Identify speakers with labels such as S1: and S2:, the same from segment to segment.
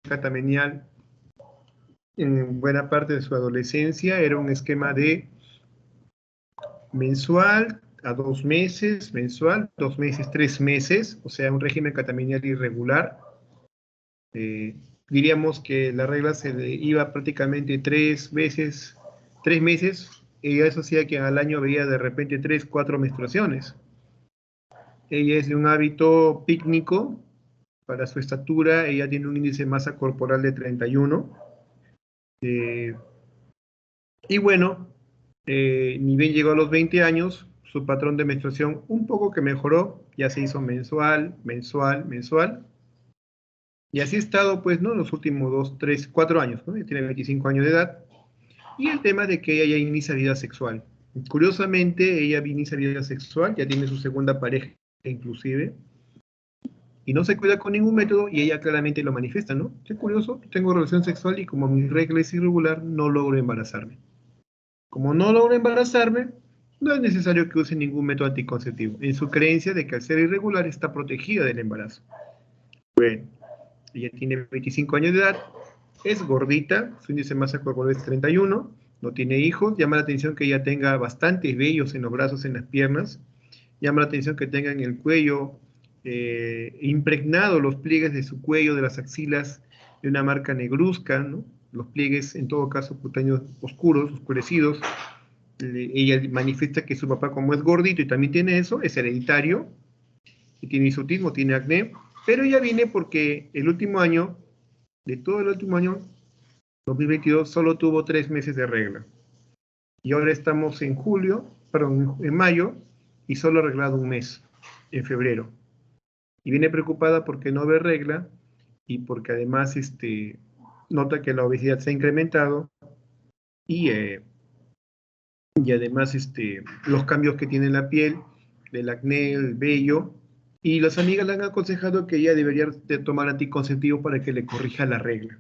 S1: catamenial en buena parte de su adolescencia era un esquema de mensual a 2 meses, mensual, 2 meses, 3 meses, o sea, un régimen catamenial irregular. Diríamos que la regla se le iba prácticamente 3 veces, 3 meses, y eso hacía que al año veía de repente 3, 4 menstruaciones. Ella es de un hábito pícnico, para su estatura, ella tiene un índice de masa corporal de 31. Y bueno, ni bien llegó a los 20 años, su patrón de menstruación un poco que mejoró, ya se hizo mensual, mensual, mensual. Y así ha estado, pues, ¿no? Los últimos 2, 3, 4 años, ¿no? Ya tiene 25 años de edad. Y el tema de que ella ya inicia vida sexual. Curiosamente, ella inicia vida sexual, ya tiene su segunda pareja inclusive, y no se cuida con ningún método, y ella claramente lo manifiesta, ¿no? Qué curioso, tengo relación sexual y como mi regla es irregular, no logro embarazarme. Como no logro embarazarme, no es necesario que use ningún método anticonceptivo, en su creencia de que al ser irregular está protegida del embarazo. Bueno, ella tiene 25 años de edad, es gordita, su índice de masa corporal es 31, no tiene hijos, llama la atención que ella tenga bastantes vellos en los brazos, en las piernas, llama la atención que tenga en el cuello impregnado los pliegues de su cuello, de las axilas, de una marca negruzca, ¿no? Los pliegues, en todo caso, cutáneos oscuros, oscurecidos. Ella manifiesta que su papá, como es gordito y también tiene eso, es hereditario, y tiene hirsutismo, tiene acné, pero ella viene porque el último año, de todo el último año, 2022, solo tuvo 3 meses de regla. Y ahora estamos en julio, perdón, en mayo, y solo ha arreglado un mes, en febrero. Y viene preocupada porque no ve regla y porque además nota que la obesidad se ha incrementado y, y además los cambios que tiene en la piel, del acné, el vello, y las amigas le han aconsejado que ella debería de tomar anticonceptivos para que le corrija la regla.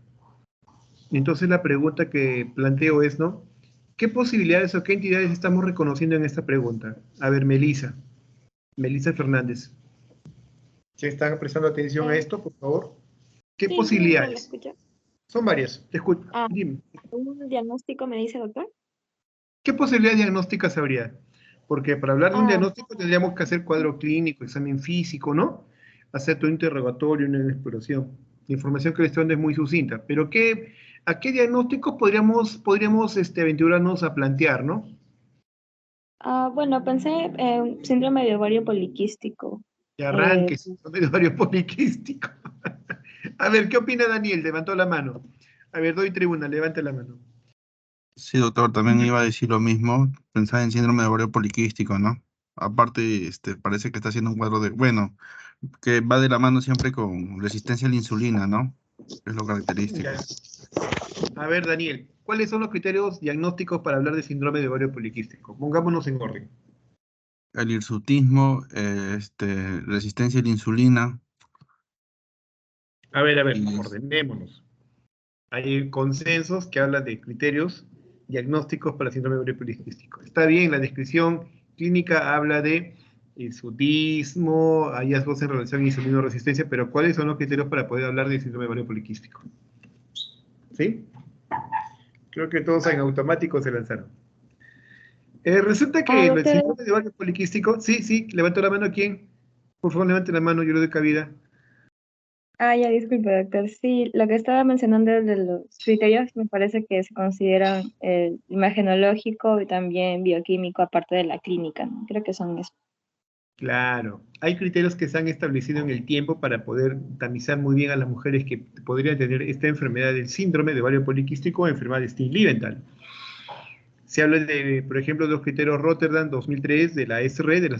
S1: Entonces la pregunta que planteo es, ¿no? ¿Qué posibilidades o qué entidades estamos reconociendo en esta pregunta? A ver, Melissa Fernández. ¿Se están prestando atención a esto, por favor? ¿Qué
S2: Sí, ¿me
S1: posibilidades?
S2: escucha?
S1: Son varias. Te escucho.
S2: Ah,
S1: Dime.
S2: ¿un diagnóstico me dice, doctor?
S1: ¿Qué posibilidades diagnósticas habría? Porque para hablar de un
S2: Ah,
S1: diagnóstico tendríamos que hacer cuadro clínico, examen físico, ¿no? Hacer tu interrogatorio, una exploración. La información que le estoy dando es muy sucinta. Pero ¿a qué diagnóstico podríamos aventurarnos a plantear, ¿no?
S2: bueno, pensé en síndrome de ovario poliquístico.
S1: De
S2: Eh,
S1: arranques, de ovario poliquístico. A ver, ¿qué opina Daniel? Levantó la mano. A ver, doy tribuna, levante la mano.
S3: Sí, doctor, también iba a decir lo mismo, pensaba en síndrome de ovario poliquístico, ¿no? Aparte, parece que está haciendo un cuadro de, bueno, que va de la mano siempre con resistencia a la insulina, ¿no? Es lo característico.
S1: Ya. A ver, Daniel, ¿cuáles son los criterios diagnósticos para hablar de síndrome de ovario poliquístico? Pongámonos en orden.
S3: El hirsutismo, resistencia a la insulina.
S1: A ver,
S3: Y
S1: ordenémonos. Hay consensos que hablan de criterios diagnósticos para síndrome de ovario poliquístico. Está bien, la descripción clínica habla de hirsutismo, hallazgos en relación a insulinoresistencia, pero ¿cuáles son los criterios para poder hablar de síndrome de ovario poliquístico? ¿Sí? Creo que todos en automático se lanzaron. Resulta que el
S2: doctor,
S1: síndrome de ovario poliquístico, sí, levantó la mano, ¿quién? Por favor, levante la mano, yo le doy cabida.
S2: ya disculpe, doctor. Sí, lo que estaba mencionando de los criterios me parece que se consideran el imagenológico y también bioquímico, aparte de la clínica, ¿no? Creo que son eso.
S1: Claro, hay criterios que se han establecido en el tiempo para poder tamizar muy bien a las mujeres que podrían tener esta enfermedad del síndrome de ovario poliquístico o enfermedad de Stig-Liebenthal. Se habla de, por ejemplo, de los criterios Rotterdam 2003 de la SRE, de la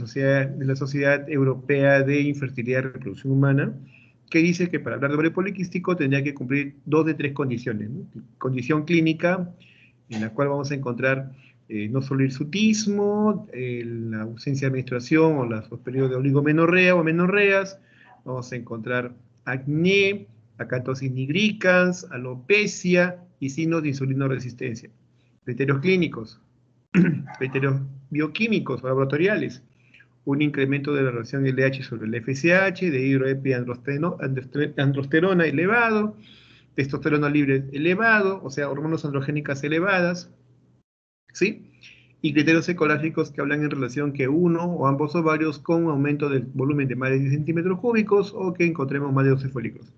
S1: Sociedad Europea de Infertilidad y Reproducción Humana, que dice que para hablar de ovario poliquístico tendría que cumplir 2 de 3 condiciones, ¿no? Condición clínica, en la cual vamos a encontrar no solo hirsutismo, la ausencia de menstruación o los periodos de oligomenorrea o menorreas, vamos a encontrar acné, acatosis nigricans, alopecia y signos de insulinoresistencia. Criterios clínicos, criterios bioquímicos o laboratoriales, un incremento de la relación LH sobre el FSH, de hidroepiandrosterona elevado, testosterona libre elevado, o sea, hormonas androgénicas elevadas, ¿sí? Y criterios ecológicos que hablan en relación que uno o ambos ovarios con aumento del volumen de más de 10 centímetros cúbicos o que encontremos más de 12 folículos.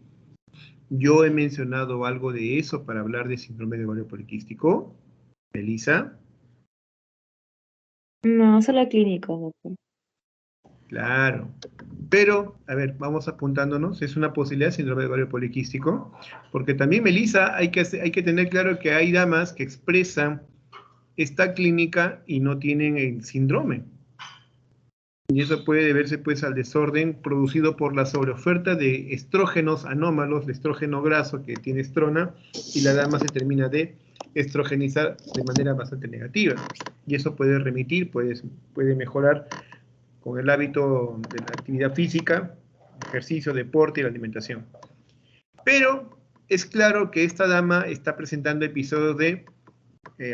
S1: Yo he mencionado algo de eso para hablar de síndrome de ovario poliquístico. Melissa.
S2: No, solo clínico, doctor.
S1: Claro. Pero, a ver, vamos apuntándonos. Es una posibilidad síndrome de ovario poliquístico. Porque también, Melissa, hay que tener claro que hay damas que expresan esta clínica y no tienen el síndrome. Y eso puede deberse pues al desorden producido por la sobreoferta de estrógenos anómalos, de estrógeno graso que tiene estrona, y la dama se termina de estrogenizar de manera bastante negativa. Y eso puede remitir, puede mejorar con el hábito de la actividad física, ejercicio, deporte y la alimentación. Pero es claro que esta dama está presentando episodios de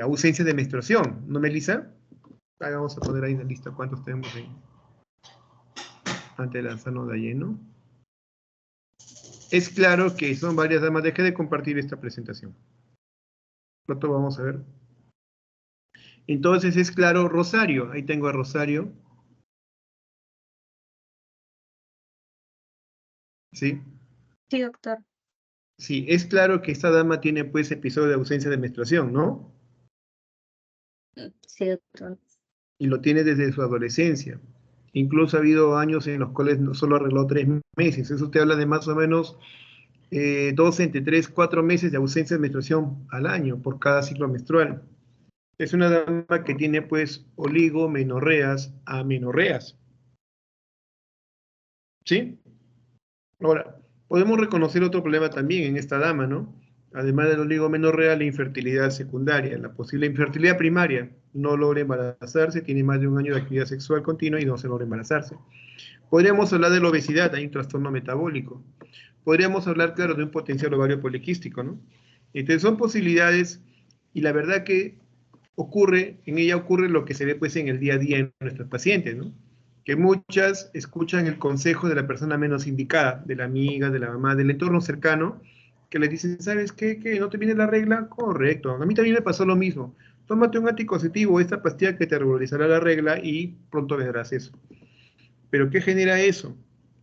S1: ausencia de menstruación, ¿no, Melissa? Vamos a poner ahí en la lista cuántos tenemos ahí. Antes de lanzarnos de lleno. Es claro que son varias damas. Dejé de compartir esta presentación. Pronto vamos a ver. Entonces es claro, Rosario. Ahí tengo a Rosario. ¿Sí?
S4: Sí, doctor.
S1: Sí, es claro que esta dama tiene pues episodio de ausencia de menstruación, ¿no?
S4: Sí, doctor.
S1: Y lo tiene desde su adolescencia. Incluso ha habido años en los cuales no solo arregló 3 meses. Eso te habla de más o menos 12, entre 3, 4 meses de ausencia de menstruación al año por cada ciclo menstrual. Es una dama que tiene pues oligomenorreas, amenorreas. ¿Sí? Ahora, podemos reconocer otro problema también en esta dama, ¿no? Además del oligomenorrea, la infertilidad secundaria, la posible infertilidad primaria. No logra embarazarse, tiene más de un año de actividad sexual continua y no se logra embarazarse. Podríamos hablar de la obesidad, hay un trastorno metabólico. Podríamos hablar, claro, de un potencial ovario poliquístico, ¿no? Entonces son posibilidades y la verdad que en ella ocurre lo que se ve pues en el día a día en nuestros pacientes, ¿no? Que muchas escuchan el consejo de la persona menos indicada, de la amiga, de la mamá, del entorno cercano, que les dicen, ¿sabes qué? ¿Que no te viene la regla? Correcto, a mí también me pasó lo mismo. Tómate un anticonceptivo, esta pastilla que te regularizará la regla y pronto verás eso. ¿Pero qué genera eso?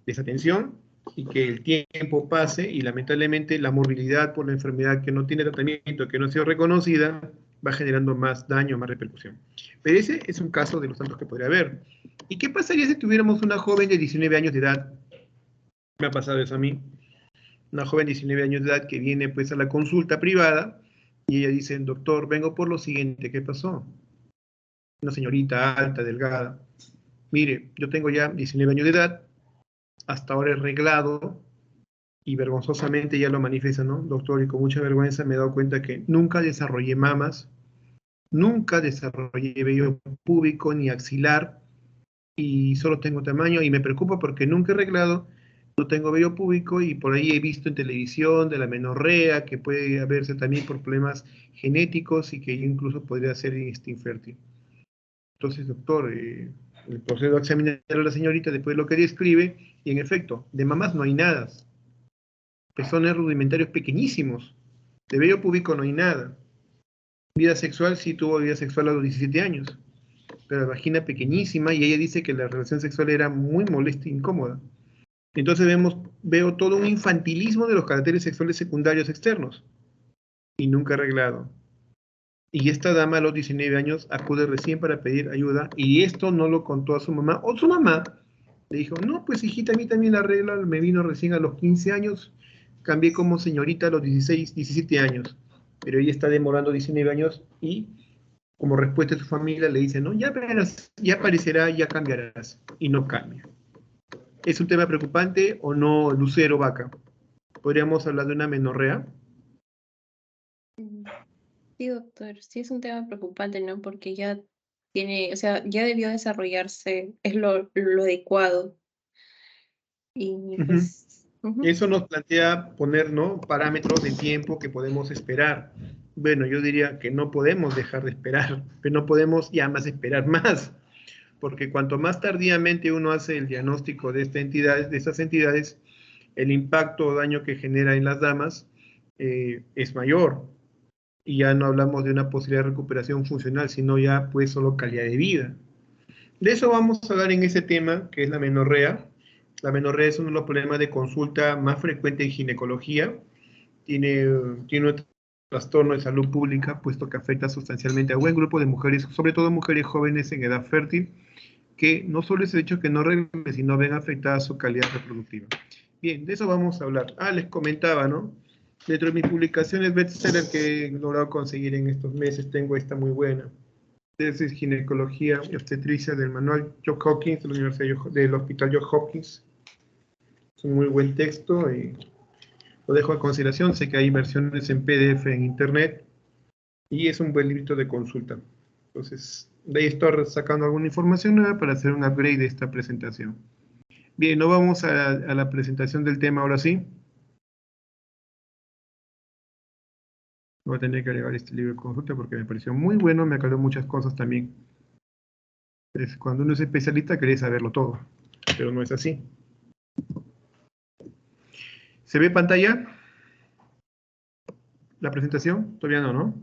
S1: Desatención y que el tiempo pase y lamentablemente la morbilidad por la enfermedad que no tiene tratamiento, que no ha sido reconocida, va generando más daño, más repercusión. Pero ese es un caso de los tantos que podría haber. ¿Y qué pasaría si tuviéramos una joven de 19 años de edad? Me ha pasado eso a mí. Una joven de 19 años de edad que viene pues a la consulta privada y ella dice, doctor, vengo por lo siguiente, ¿qué pasó? Una señorita alta, delgada. Mire, yo tengo ya 19 años de edad, hasta ahora he arreglado y vergonzosamente ya lo manifiesta, ¿no? Doctor, y con mucha vergüenza me he dado cuenta que nunca desarrollé mamas, nunca desarrollé vello púbico ni axilar y solo tengo tamaño y me preocupa porque nunca he arreglado, no tengo vello púbico y por ahí he visto en televisión de la menorrea que puede haberse también por problemas genéticos y que incluso podría ser infértil. Entonces, doctor, procedo a examinar a la señorita después de lo que describe y en efecto, de mamás no hay nada. Pezones rudimentarios pequeñísimos. De vello púbico no hay nada. Vida sexual, sí tuvo vida sexual a los 17 años, pero la vagina pequeñísima y ella dice que la relación sexual era muy molesta e incómoda. Entonces veo todo un infantilismo de los caracteres sexuales secundarios externos y nunca arreglado. Y esta dama a los 19 años acude recién para pedir ayuda y esto no lo contó a su mamá o su mamá le dijo, no, pues hijita, a mí también la regla me vino recién a los 15 años, cambié como señorita a los 16, 17 años, pero ella está demorando 19 años y como respuesta de su familia le dice, no, ya verás, ya aparecerá, ya cambiarás, y no cambia. ¿Es un tema preocupante o no, Lucero Vaca? ¿Podríamos hablar de una menorrea?
S4: Sí, doctor, sí es un tema preocupante, ¿no? Porque ya tiene, o sea, ya debió desarrollarse, es lo adecuado. Y pues,
S1: Eso nos plantea poner, ¿no?, parámetros de tiempo que podemos esperar. Bueno, yo diría que no podemos dejar de esperar, pero no podemos ya más esperar más, porque cuanto más tardíamente uno hace el diagnóstico de estas entidades, el impacto o daño que genera en las damas es mayor. Y ya no hablamos de una posibilidad de recuperación funcional, sino ya pues solo calidad de vida. De eso vamos a hablar en ese tema, que es la menorrea. La menorrea es uno de los problemas de consulta más frecuentes en ginecología. Tiene un trastorno de salud pública, puesto que afecta sustancialmente a un buen grupo de mujeres, sobre todo mujeres jóvenes en edad fértil, que no solo es el hecho que no regresen, sino ven afectada su calidad reproductiva. Bien, de eso vamos a hablar. Les comentaba, ¿no? Dentro de mis publicaciones bestseller que he logrado conseguir en estos meses, tengo esta muy buena. Tesis Ginecología y Obstetricia del manual Johns Hopkins, de la Universidad del Hospital Johns Hopkins. Es un muy buen texto y lo dejo a consideración. Sé que hay versiones en PDF en internet y es un buen librito de consulta. Entonces, de ahí estoy sacando alguna información nueva para hacer un upgrade de esta presentación. Bien, nos vamos a la presentación del tema ahora sí. Voy a tener que agregar este libro de consulta porque me pareció muy bueno, me aclaró muchas cosas también. Cuando uno es especialista quiere saberlo todo, pero no es así. ¿Se ve pantalla? ¿La presentación? Todavía no, ¿no?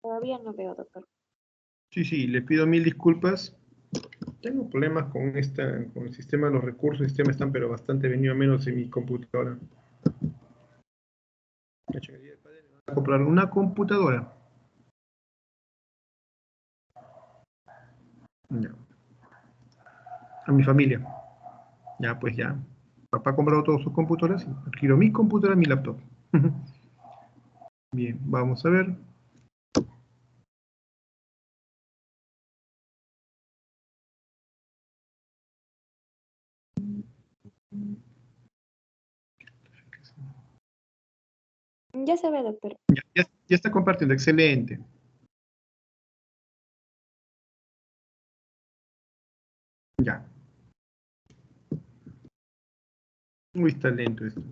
S2: Todavía no veo, doctor.
S1: Sí, le pido mil disculpas. Tengo problemas con el sistema de los recursos, el sistema están pero bastante venido a menos en mi computadora. Voy a comprar una computadora. Ya. A mi familia. Ya, pues ya. Papá ha comprado todas sus computadoras y adquiero mi computadora, mi laptop. Bien, vamos a ver.
S2: Ya se ve, doctor.
S1: Ya está compartiendo, excelente. Ya. Uy, está lento esto.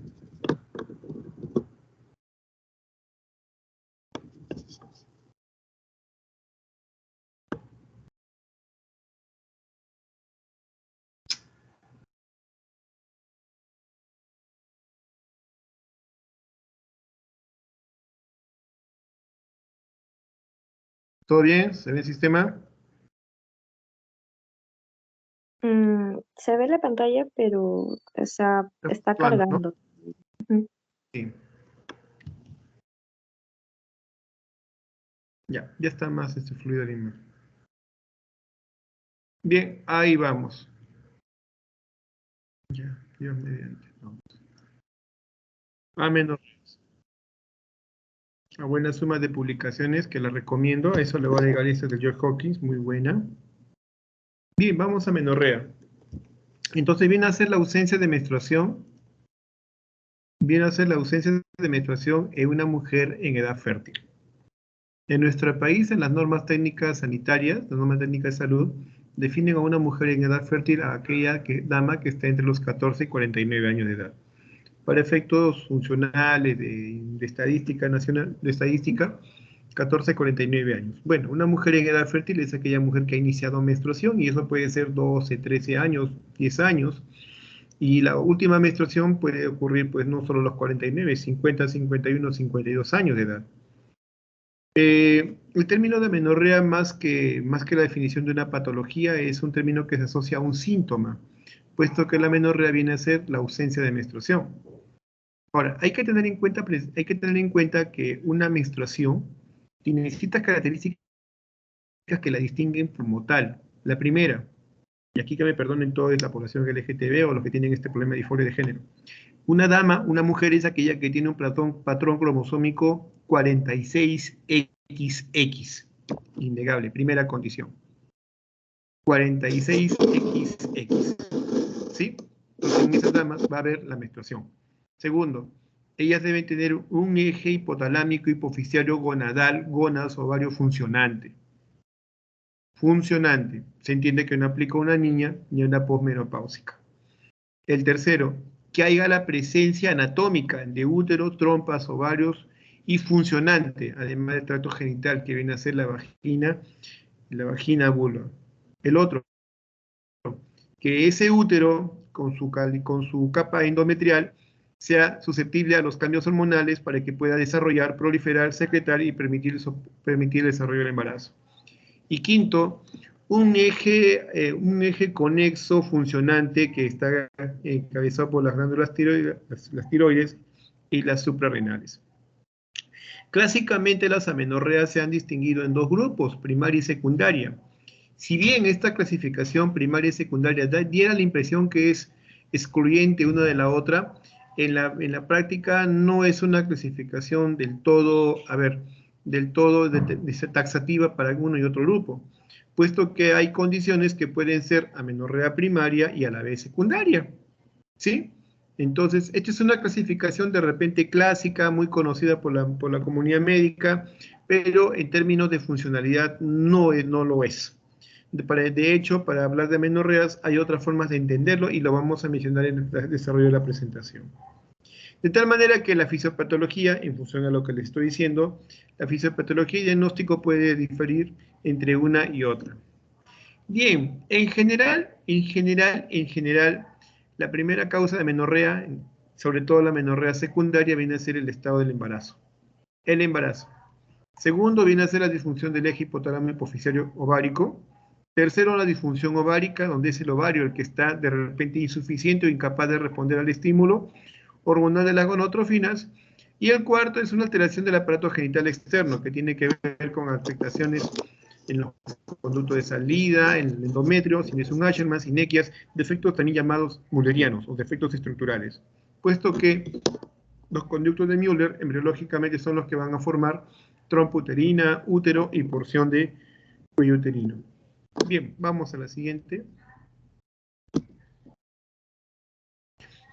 S1: ¿Todo bien? ¿Se ve el sistema?
S2: Se ve la pantalla, pero está
S1: Actuando, ¿no?
S2: cargando. Ujú.
S1: Sí. Ya está más fluido la imagen. Bien, ahí vamos. Ya, Dios mediante. Vamos. A menos. A buena suma de publicaciones que la recomiendo. Eso le voy a agregar esta de George Hawkins, muy buena. Bien, vamos a menorrea. Entonces viene a ser la ausencia de menstruación. Viene a ser la ausencia de menstruación en una mujer en edad fértil. En nuestro país, en las normas técnicas sanitarias, las normas técnicas de salud, definen a una mujer en edad fértil a aquella dama que está entre los 14 y 49 años de edad. Para efectos funcionales de estadística nacional, de estadística, 14 a 49 años. Bueno, una mujer en edad fértil es aquella mujer que ha iniciado menstruación y eso puede ser 12, 13 años, 10 años. Y la última menstruación puede ocurrir pues no solo a los 49, 50, 51, 52 años de edad. El término de menorrea, más que la definición de una patología, es un término que se asocia a un síntoma, puesto que la menorrea viene a ser la ausencia de menstruación. Ahora, hay que tener en cuenta que una menstruación tiene distintas características que la distinguen como tal. La primera, y aquí que me perdonen toda la población LGTB o los que tienen este problema de disforia de género. Una mujer es aquella que tiene un patrón cromosómico 46XX. Innegable, primera condición. 46XX. ¿Sí? Entonces en esas damas va a haber la menstruación. Segundo, ellas deben tener un eje hipotalámico hipoficiario gonadal, gónadas, ovario funcionante. Funcionante. Se entiende que no aplica a una niña ni a una posmenopáusica. El tercero, que haya la presencia anatómica de útero, trompas, ovarios y funcionante, además del tracto genital que viene a ser la vagina vulva. El otro, que ese útero con su capa endometrial sea susceptible a los cambios hormonales para que pueda desarrollar, proliferar, secretar y permitir el desarrollo del embarazo. Y quinto, un eje conexo funcionante que está encabezado por las glándulas las tiroides y las suprarrenales. Clásicamente las amenorreas se han distinguido en dos grupos, primaria y secundaria. Si bien esta clasificación primaria y secundaria diera la impresión que es excluyente una de la otra, en la práctica no es una clasificación del todo taxativa para uno y otro grupo, puesto que hay condiciones que pueden ser amenorrea primaria y a la vez secundaria, ¿sí? Entonces, esta es una clasificación de repente clásica, muy conocida por la comunidad médica, pero en términos de funcionalidad no lo es. De hecho, para hablar de amenorreas hay otras formas de entenderlo y lo vamos a mencionar en el desarrollo de la presentación. De tal manera que la fisiopatología, en función a lo que les estoy diciendo, la fisiopatología y diagnóstico puede diferir entre una y otra. Bien, en general, la primera causa de amenorrea, sobre todo la amenorrea secundaria, viene a ser el estado del embarazo. El embarazo. Segundo, viene a ser la disfunción del eje hipotálamo hipofisario ovárico. Tercero, la disfunción ovárica, donde es el ovario el que está de repente insuficiente o incapaz de responder al estímulo hormonal de las gonadotrofinas. Y el cuarto es una alteración del aparato genital externo, que tiene que ver con afectaciones en los conductos de salida, en el endometrio, si es un Asherman, sinequias, defectos también llamados mullerianos o defectos estructurales, puesto que los conductos de Müller embriológicamente son los que van a formar trompa uterina, útero y porción de cuello uterino. Bien, vamos a la siguiente.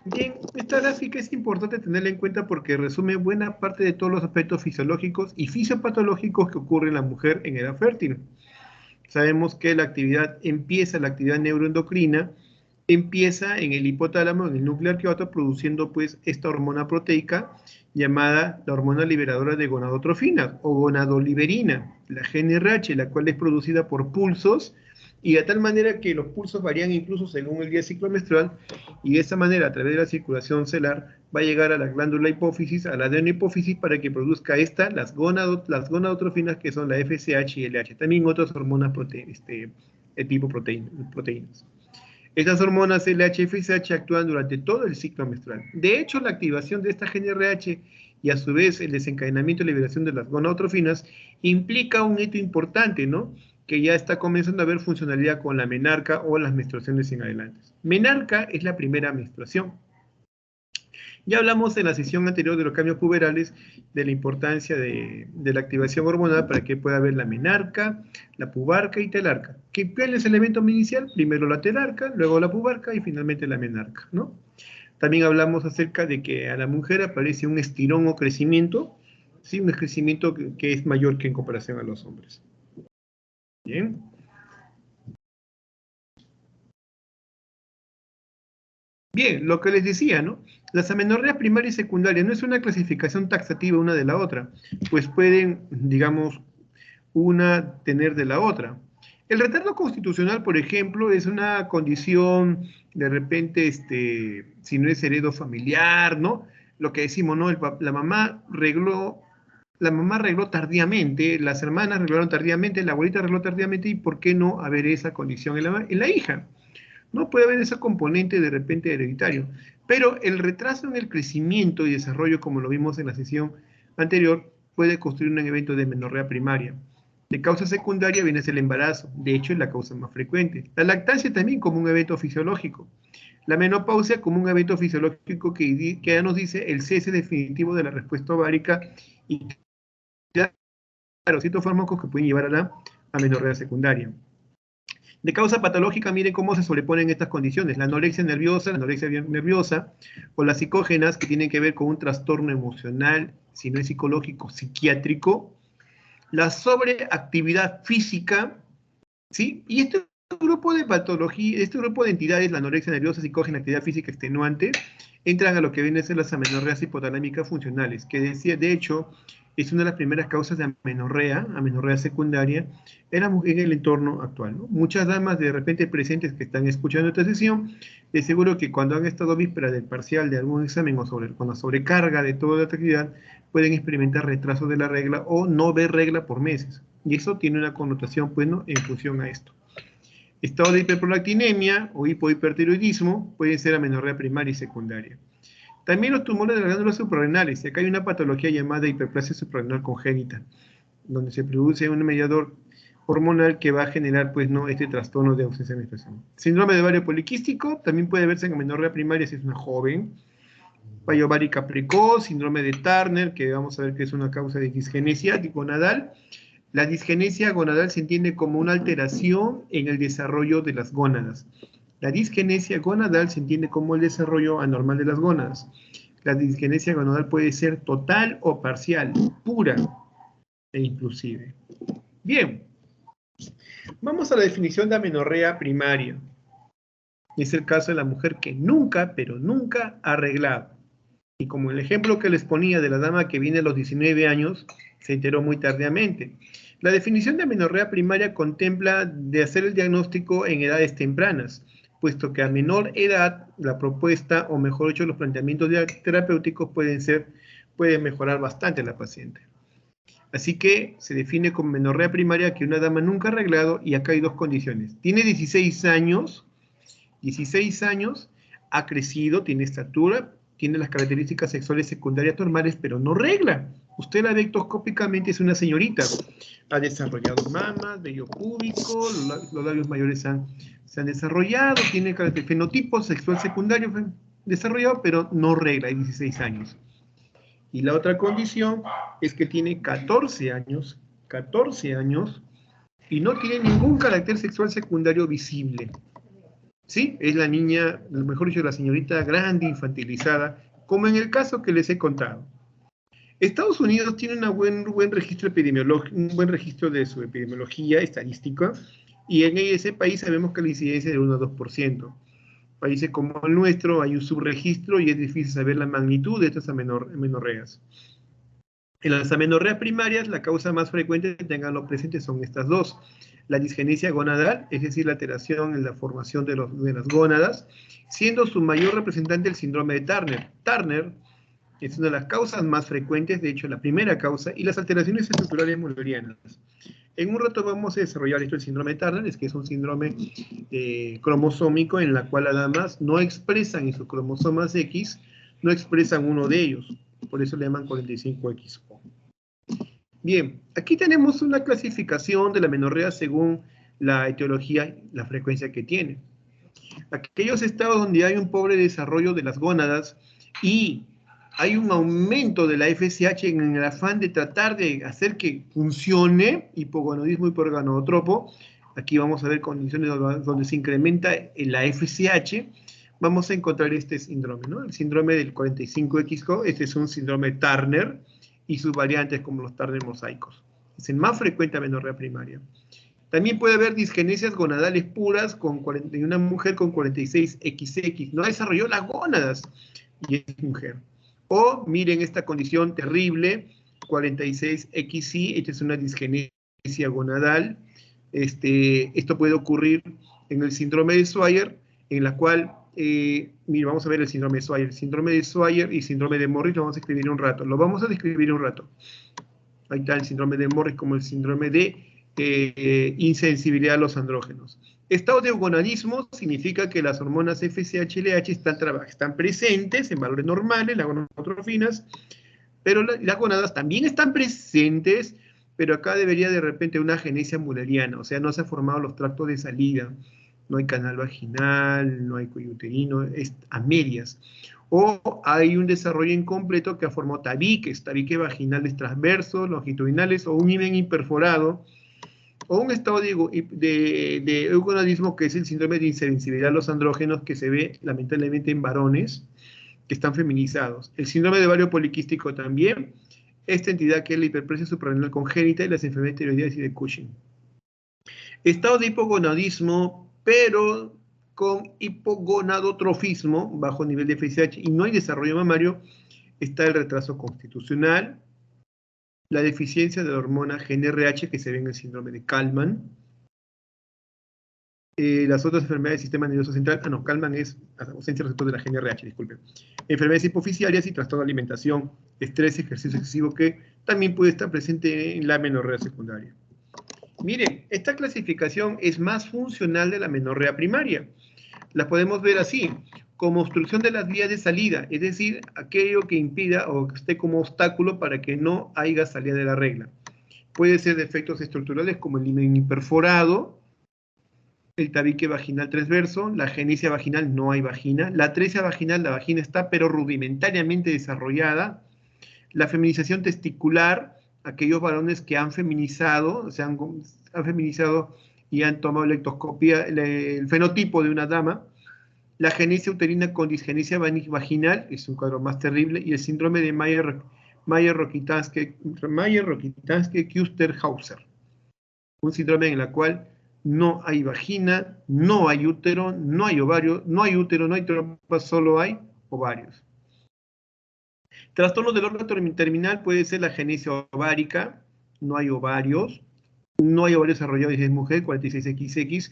S1: Bien, esta gráfica es importante tenerla en cuenta porque resume buena parte de todos los aspectos fisiológicos y fisiopatológicos que ocurren en la mujer en edad fértil. Sabemos que la actividad neuroendocrina empieza en el hipotálamo, en el núcleo arqueato, produciendo pues esta hormona proteica llamada la hormona liberadora de gonadotrofinas o gonadoliberina, la GnRH, la cual es producida por pulsos y de tal manera que los pulsos varían incluso según el día ciclo menstrual y de esa manera a través de la circulación celular va a llegar a la glándula hipófisis, a la adenohipófisis para que produzca las gonadotrofinas que son la FSH y LH, también otras hormonas tipo proteínas. Estas hormonas LH y FSH actúan durante todo el ciclo menstrual. De hecho, la activación de esta GnRH y a su vez el desencadenamiento y liberación de las gonadotrofinas implica un hito importante, ¿no? Que ya está comenzando a haber funcionalidad con la menarca o las menstruaciones en adelante. Menarca es la primera menstruación. Ya hablamos en la sesión anterior de los cambios puberales, de la importancia de la activación hormonal para que pueda haber la menarca, la pubarca y telarca. ¿Cuál es el evento inicial? Primero la telarca, luego la pubarca y finalmente la menarca, ¿no? También hablamos acerca de que a la mujer aparece un estirón o crecimiento, ¿sí? Un crecimiento que es mayor que en comparación a los hombres. Bien. Bien, lo que les decía, ¿no? Las amenorreas primaria y secundaria no es una clasificación taxativa una de la otra, pues pueden, digamos, una tener de la otra. El retardo constitucional, por ejemplo, es una condición, de repente, si no es heredo familiar, ¿no? Lo que decimos, ¿no? La mamá arregló tardíamente, las hermanas arreglaron tardíamente, la abuelita arregló tardíamente, y ¿por qué no haber esa condición en la hija? No puede haber ese componente de repente hereditario, pero el retraso en el crecimiento y desarrollo, como lo vimos en la sesión anterior, puede construir un evento de amenorrea primaria. De causa secundaria viene el embarazo, de hecho es la causa más frecuente. La lactancia también como un evento fisiológico. La menopausia como un evento fisiológico que ya nos dice el cese definitivo de la respuesta ovárica y claro, ciertos fármacos que pueden llevar a la amenorrea secundaria. De causa patológica, miren cómo se sobreponen estas condiciones. La anorexia nerviosa o las psicógenas que tienen que ver con un trastorno emocional, si no es psicológico, psiquiátrico. La sobreactividad física, ¿sí? Y este grupo de patología, este grupo de entidades, la anorexia nerviosa, psicógena, actividad física extenuante, entran a lo que vienen a ser las amenorreas hipotalámicas funcionales, que decía, de hecho, es una de las primeras causas de amenorrea secundaria, en el entorno actual, ¿no? Muchas damas de repente presentes que están escuchando esta sesión, de seguro que cuando han estado vísperas del parcial de algún examen o con la sobrecarga de toda la actividad, pueden experimentar retraso de la regla o no ver regla por meses. Y eso tiene una connotación, bueno, en función a esto. Estado de hiperprolactinemia o hipohipertiroidismo pueden ser amenorrea primaria y secundaria. También los tumores de las glándulas suprarrenales. Y acá hay una patología llamada hiperplasia suprarrenal congénita, donde se produce un mediador hormonal que va a generar, pues, ¿no?, este trastorno de ausencia de menstruación. Síndrome de ovario poliquístico también puede verse en amenorrea primaria si es una joven. Fallo ovárica precoz, síndrome de Turner, que vamos a ver que es una causa de disgenesia gonadal. La disgenesia gonadal se entiende como una alteración en el desarrollo de las gónadas. La disgenesia gonadal se entiende como el desarrollo anormal de las gónadas. La disgenesia gonadal puede ser total o parcial, pura e inclusive. Bien, vamos a la definición de amenorrea primaria. Es el caso de la mujer que nunca, pero nunca ha arreglado. Y como el ejemplo que les ponía de la dama que viene a los 19 años, se enteró muy tardíamente. La definición de amenorrea primaria contempla de hacer el diagnóstico en edades tempranas, puesto que a menor edad la propuesta, o mejor dicho, los planteamientos terapéuticos pueden mejorar bastante a la paciente. Así que se define como amenorrea primaria que una dama nunca ha arreglado, y acá hay dos condiciones. Tiene 16 años, ha crecido, tiene estatura, tiene las características sexuales secundarias normales, pero no regla. Usted la ve ectoscópicamente, es una señorita. Ha desarrollado mamas, vello púbico, los labios mayores se han desarrollado, tiene fenotipo sexual secundario desarrollado, pero no regla, hay 16 años. Y la otra condición es que tiene 14 años, y no tiene ningún carácter sexual secundario visible. ¿Sí? Es la niña, mejor dicho, la señorita grande, infantilizada, como en el caso que les he contado. Estados Unidos tiene un buen registro de su epidemiología estadística, y en ese país sabemos que la incidencia es de 1 a 2%. Países como el nuestro hay un subregistro y es difícil saber la magnitud de estas amenorreas. En las amenorreas primarias, la causa más frecuente, tenganlo presente, son estas dos. La disgenesia gonadal, es decir, la alteración en la formación de las gónadas, siendo su mayor representante el síndrome de Turner. Turner es una de las causas más frecuentes, de hecho la primera causa, y las alteraciones estructurales mullerianas. En un rato vamos a desarrollar esto, el síndrome de Turner, es que es un síndrome cromosómico en la cual las damas no expresan en sus cromosomas X, no expresan uno de ellos, por eso le llaman 45XO. Bien, aquí tenemos una clasificación de la amenorrea según la etiología, la frecuencia que tiene. Aquellos estados donde hay un pobre desarrollo de las gónadas y hay un aumento de la FSH en el afán de tratar de hacer que funcione, hipogonadismo hipergonadotropo, aquí vamos a ver condiciones donde se incrementa la FSH, vamos a encontrar este síndrome, ¿no? El síndrome del 45XO, este es un síndrome de Turner, y sus variantes como los Turner mosaicos. Es el más frecuente amenorrea primaria. También puede haber disgenesias gonadales puras en una mujer con 46XX. No desarrolló las gónadas y es mujer. O miren esta condición terrible, 46XY, esta es una disgenesia gonadal. Esto puede ocurrir en el síndrome de Swyer, en la cual, mira, vamos a ver el síndrome de Swyer. El síndrome de Swyer y síndrome de Morris lo vamos a escribir un rato. Ahí está el síndrome de Morris como el síndrome de insensibilidad a los andrógenos. Estado de eugonadismo significa que las hormonas FSH y LH están presentes en valores normales, las gonadotrofinas, pero las gonadas también están presentes, pero acá debería de repente una agenesia mulleriana, o sea, no se han formado los tractos de salida, no hay canal vaginal, no hay cuello uterino, es a medias. O hay un desarrollo incompleto que ha formado tabiques vaginales transversos, longitudinales, o un himen imperforado, o un estado de eugonadismo que es el síndrome de insensibilidad a los andrógenos que se ve lamentablemente en varones que están feminizados. El síndrome de ovario poliquístico también, esta entidad que es la hiperplasia suprarrenal congénita y las enfermedades tiroideas y de Cushing. Estado de hipogonadismo, pero con hipogonadotrofismo, bajo nivel de FSH y no hay desarrollo mamario, está el retraso constitucional, la deficiencia de la hormona GnRH que se ve en el síndrome de Kallmann. Las otras enfermedades del sistema nervioso central, Kallmann es ausencia de receptor de la GnRH, disculpen. Enfermedades hipofisiarias y trastorno de alimentación, estrés, ejercicio excesivo, que también puede estar presente en la menorrea secundaria. Miren, esta clasificación es más funcional de la menorrea primaria. La podemos ver así, como obstrucción de las vías de salida, es decir, aquello que impida o que esté como obstáculo para que no haya salida de la regla. Puede ser defectos estructurales como el himen imperforado, el tabique vaginal transverso, la genicia vaginal, no hay vagina, la atresia vaginal, la vagina está pero rudimentariamente desarrollada, la feminización testicular, aquellos varones que han feminizado, han feminizado y han tomado lectoscopía, el fenotipo de una dama, la genicia uterina con disgenicia vaginal, es un cuadro más terrible, y el síndrome de Mayer-Rokitansky-Kuster-Hauser, un síndrome en el cual no hay vagina, no hay útero, no hay ovario, no hay útero, no hay trompa, solo hay ovarios. Trastornos del órgano terminal puede ser la genicia ovárica, no hay ovarios desarrollados si es mujer, 46XX,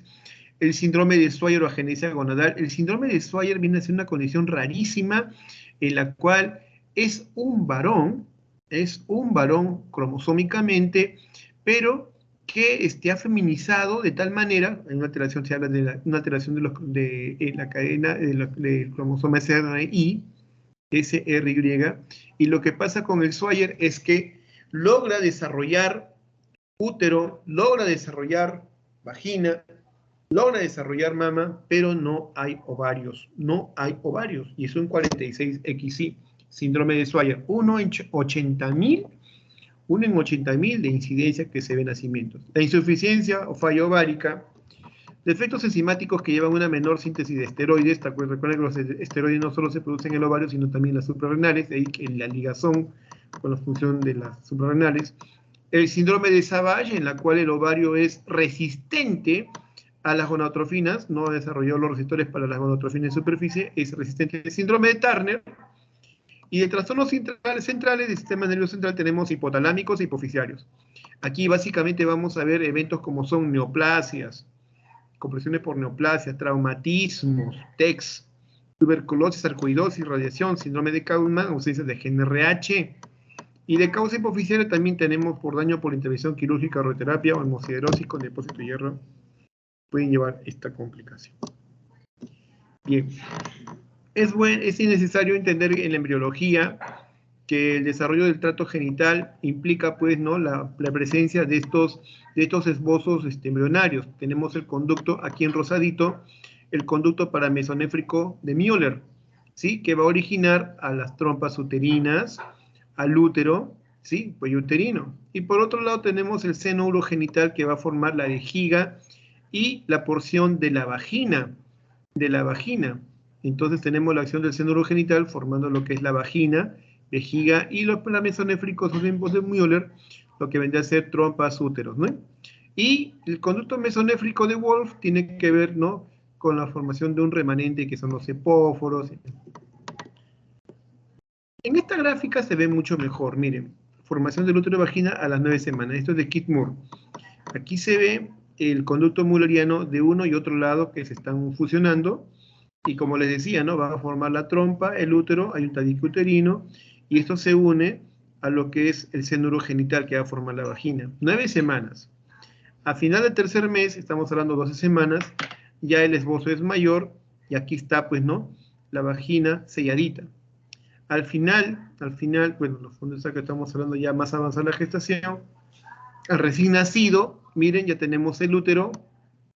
S1: el síndrome de Swyer o agenesia gonadal. El síndrome de Swyer viene a ser una condición rarísima en la cual es un varón cromosómicamente, pero que ha feminizado de tal manera, en una alteración se habla de una alteración de la cadena del cromosoma SRY, y lo que pasa con el Swyer es que logra desarrollar útero, logra desarrollar vagina, logra desarrollar mama, pero no hay ovarios, y eso en 46XY, síndrome de Swyer, uno en 80.000 de incidencia que se ve en nacimientos. La insuficiencia o falla ovárica, defectos enzimáticos que llevan una menor síntesis de esteroides. Recuerden que los esteroides no solo se producen en el ovario, sino también en las suprarrenales, de ahí que la ligazón con la función de las suprarrenales. El síndrome de Savage, en la cual el ovario es resistente a las gonadotrofinas, no ha desarrollado los receptores para las gonadotrofinas en superficie, es resistente al síndrome de Turner. Y de trastornos centrales del sistema nervioso central tenemos hipotalámicos e hipofisiarios. Aquí básicamente vamos a ver eventos como son neoplasias, compresiones por neoplasia, traumatismos, TEX, tuberculosis, sarcoidosis, radiación, síndrome de Kallmann, ausencia de GnRH. Y de causa hipofisiaria también tenemos por daño por intervención quirúrgica, radioterapia o hemosiderosis con depósito de hierro. Pueden llevar esta complicación. Bien. Es innecesario entender en la embriología que el desarrollo del tracto genital implica, pues, ¿no?, la presencia de estos esbozos embrionarios. Tenemos el conducto, aquí en rosadito, el conducto paramesonéfrico de Müller, ¿sí?, que va a originar a las trompas uterinas, al útero, ¿sí?, cuello uterino. Y por otro lado tenemos el seno urogenital que va a formar la vejiga y la porción de la vagina, Entonces tenemos la acción del seno urogenital formando lo que es la vagina, vejiga, y los paramesonéfricos o de Müller, lo que vendría a ser trompas, úteros, ¿no? Y el conducto mesonéfrico de Wolf tiene que ver, ¿no?, con la formación de un remanente que son los epóforos. En esta gráfica se ve mucho mejor, miren, formación del útero y vagina a las 9 semanas. Esto es de Keith Moore. Aquí se ve el conducto mülleriano de uno y otro lado que se están fusionando, y como les decía, ¿no?, va a formar la trompa, el útero, hay un tabique uterino, y esto se une a lo que es el seno urogenital que va a formar la vagina. 9 semanas. A final del tercer mes, estamos hablando de 12 semanas, ya el esbozo es mayor, y aquí está, pues, ¿no?, la vagina selladita. Al final, bueno, los fondos que estamos hablando ya más avanzada la gestación, al recién nacido, miren, ya tenemos el útero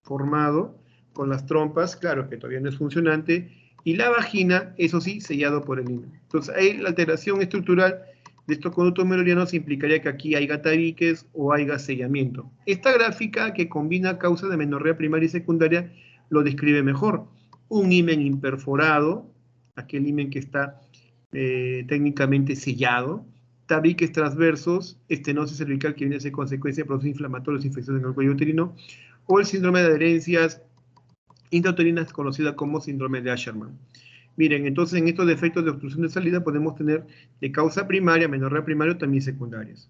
S1: formado con las trompas, claro que todavía no es funcionante, y la vagina, eso sí, sellado por el himen. Entonces, ahí la alteración estructural de estos conductos müllerianos implicaría que aquí haya tabiques o haya sellamiento. Esta gráfica que combina causa de menorrea primaria y secundaria lo describe mejor. Un himen imperforado, aquel himen que está técnicamente sellado, tabiques transversos, estenosis cervical que viene a ser consecuencia de procesos inflamatorios, infecciones en el cuello uterino, o el síndrome de adherencias intrauterinas conocida como síndrome de Asherman. Miren, entonces en estos defectos de obstrucción de salida podemos tener de causa primaria, menorrea primaria o también secundarias.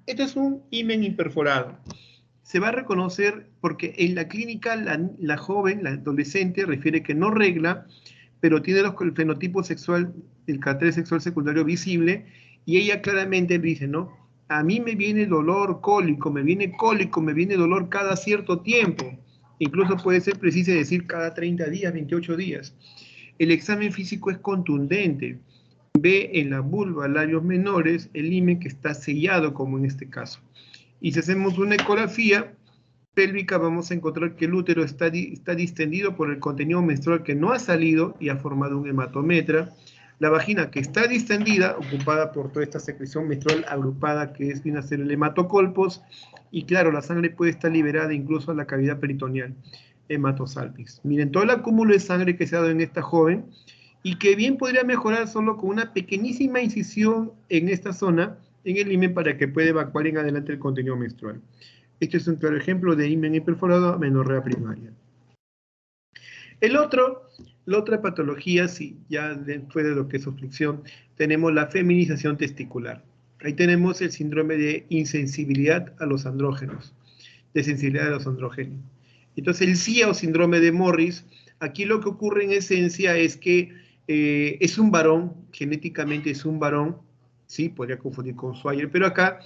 S1: Este es un himen imperforado. Se va a reconocer porque en la clínica la joven, la adolescente, refiere que no regla, pero tiene el fenotipo sexual, el carácter sexual secundario visible, y ella claramente dice, ¿no? A mí me viene dolor cólico, me viene dolor cada cierto tiempo. Incluso puede ser preciso decir cada 30 días, 28 días. El examen físico es contundente. Ve en la vulva, labios menores, el himen que está sellado, como en este caso. Y si hacemos una ecografía pélvica, vamos a encontrar que el útero está distendido por el contenido menstrual que no ha salido y ha formado un hematometra. La vagina que está distendida, ocupada por toda esta secreción menstrual agrupada que viene a ser el hematocolpos, y claro, la sangre puede estar liberada incluso a la cavidad peritoneal, hematosalpinx. Miren todo el acúmulo de sangre que se ha dado en esta joven, y que bien podría mejorar solo con una pequeñísima incisión en esta zona, en el himen, para que pueda evacuar en adelante el contenido menstrual. Este es un claro ejemplo de himen hiperforado a amenorrea primaria. La otra patología, sí, ya después de lo que es aflicción, tenemos la feminización testicular. Ahí tenemos el síndrome de insensibilidad a los andrógenos, de sensibilidad a los andrógenos. Entonces el SIA o síndrome de Morris, aquí lo que ocurre en esencia es que es un varón, genéticamente es un varón, sí, podría confundir con Swyer, pero acá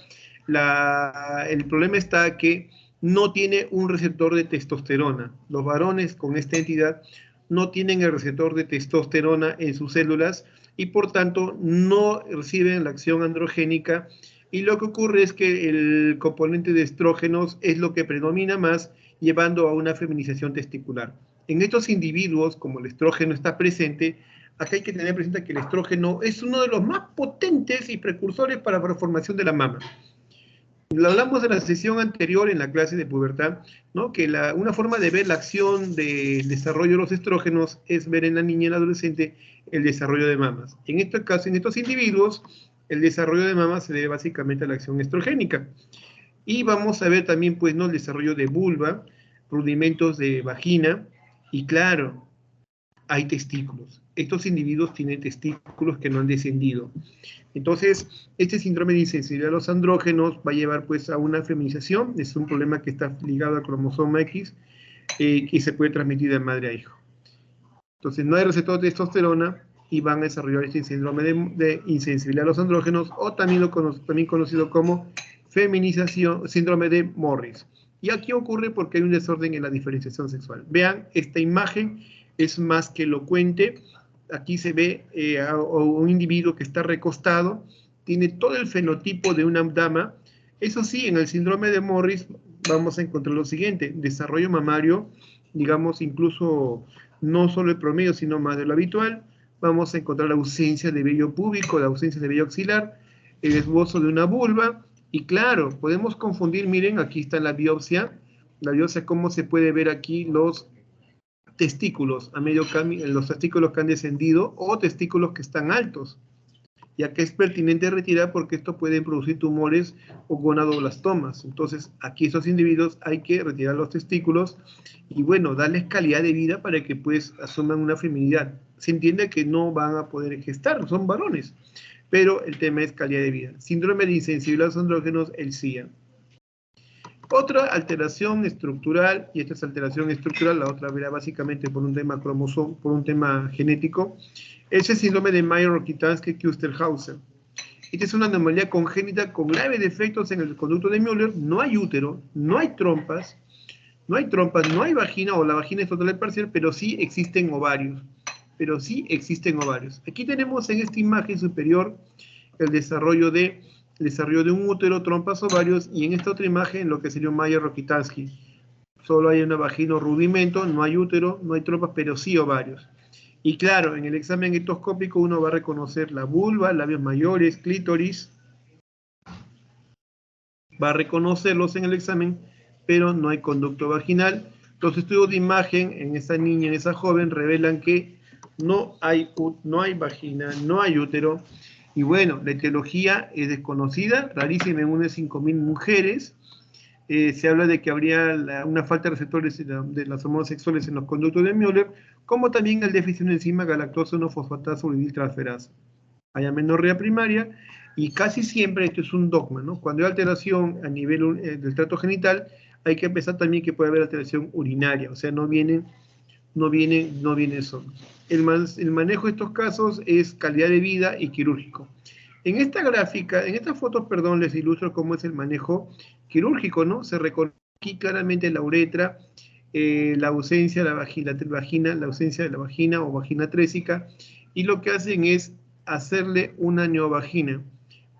S1: el problema está que no tiene un receptor de testosterona. Los varones con esta entidad no tienen el receptor de testosterona en sus células y por tanto no reciben la acción androgénica, y lo que ocurre es que el componente de estrógenos es lo que predomina más, llevando a una feminización testicular. En estos individuos, como el estrógeno está presente, acá hay que tener presente que el estrógeno es uno de los más potentes y precursores para la formación de la mama. Lo hablamos en la sesión anterior, en la clase de pubertad, ¿no? Que una forma de ver la acción del desarrollo de los estrógenos es ver en la niña y el adolescente el desarrollo de mamas. En este caso, en estos individuos, el desarrollo de mamas se debe básicamente a la acción estrogénica. Y vamos a ver también, pues, ¿no?, el desarrollo de vulva, rudimentos de vagina, y claro, hay testículos. Estos individuos tienen testículos que no han descendido. Entonces, este síndrome de insensibilidad a los andrógenos va a llevar pues a una feminización. Es un problema que está ligado al cromosoma X, y se puede transmitir de madre a hijo. Entonces, no hay receptor de testosterona y van a desarrollar este síndrome de insensibilidad a los andrógenos, o también conocido como feminización, síndrome de Morris. Y aquí ocurre porque hay un desorden en la diferenciación sexual. Vean, esta imagen es más que elocuente. Aquí se ve a un individuo que está recostado, tiene todo el fenotipo de una dama. Eso sí, en el síndrome de Morris vamos a encontrar lo siguiente: desarrollo mamario, digamos, incluso no solo el promedio, sino más de lo habitual. Vamos a encontrar la ausencia de vello púbico, la ausencia de vello axilar, el esbozo de una vulva, y claro, podemos confundir, miren, aquí está la biopsia, cómo se puede ver aquí los testículos a medio camino, los testículos que han descendido o testículos que están altos, ya que es pertinente retirar porque esto puede producir tumores o gonadoblastomas. Entonces, aquí estos individuos hay que retirar los testículos y, bueno, darles calidad de vida para que pues asuman una feminidad. Se entiende que no van a poder gestar, son varones, pero el tema es calidad de vida. Síndrome de insensibilidad a los andrógenos, el SIA. Otra alteración estructural, y esta es alteración estructural, la otra verá básicamente por un tema cromosoma, por un tema genético, es el síndrome de Mayer-Rokitansky-Kusterhausen. Esta es una anomalía congénita con graves defectos en el conducto de Müller. No hay útero, no hay trompas, no hay vagina, o la vagina es total y parcial, pero sí existen ovarios. Aquí tenemos en esta imagen superior el desarrollo de un útero, trompas, ovarios, y en esta otra imagen lo que sería un Mayer-Rokitansky. Solo hay una vagina o rudimento, no hay útero, no hay trompas, pero sí ovarios. Y claro, en el examen ectoscópico uno va a reconocer la vulva, labios mayores, clítoris, va a reconocerlos en el examen, pero no hay conducto vaginal. Los estudios de imagen en esa niña, en esa joven, revelan que no hay vagina, no hay útero. Y bueno, la etiología es desconocida, rarísima en unas 5.000 mujeres. Se habla de que habría una falta de receptores de las hormonas sexuales en los conductos de Müller, como también el déficit de enzima galactosa 1-fosfatasa uridiltransferasa. Hay amenorrea primaria, Y casi siempre esto es un dogma, ¿no? Cuando hay alteración a nivel del tracto genital, hay que pensar también que puede haber alteración urinaria, o sea, no vienen solos. El manejo de estos casos es calidad de vida y quirúrgico. En esta gráfica, en estas fotos, perdón, les ilustro cómo es el manejo quirúrgico, ¿no? Se reconoce aquí claramente la uretra, la ausencia de la vagina, la ausencia de la vagina o vagina trésica, y lo que hacen es hacerle una neovagina.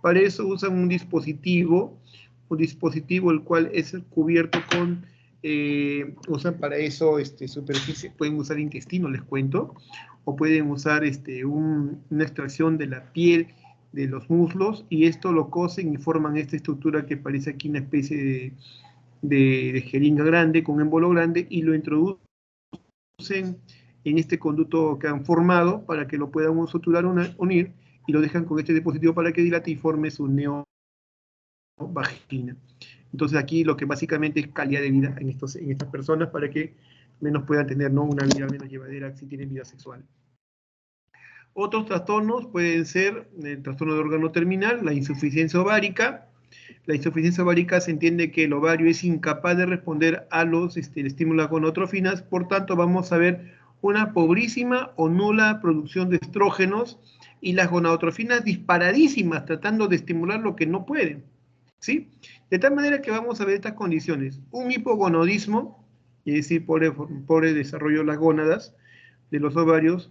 S1: Para eso usan un dispositivo el cual es cubierto con, usan para eso superficie, pueden usar intestino, les cuento, o pueden usar una extracción de la piel de los muslos, y esto lo cosen y forman esta estructura que parece aquí una especie de jeringa grande, con émbolo grande, y lo introducen en este conducto que han formado para que lo puedan suturar, unir, y lo dejan con este dispositivo para que dilate y forme su neovagina. Entonces aquí lo que básicamente es calidad de vida en estas personas, para que menos puedan tener, ¿no?, una vida menos llevadera si tienen vida sexual. Otros trastornos pueden ser el trastorno de órgano terminal, la insuficiencia ovárica. La insuficiencia ovárica se entiende que el ovario es incapaz de responder a los estímulos gonadotrofinas, por tanto vamos a ver una pobrísima o nula producción de estrógenos y las gonadotrofinas disparadísimas tratando de estimular lo que no pueden, ¿sí? De tal manera que vamos a ver estas condiciones: un hipogonadismo, es decir, pobre desarrollo de las gónadas, de los ovarios,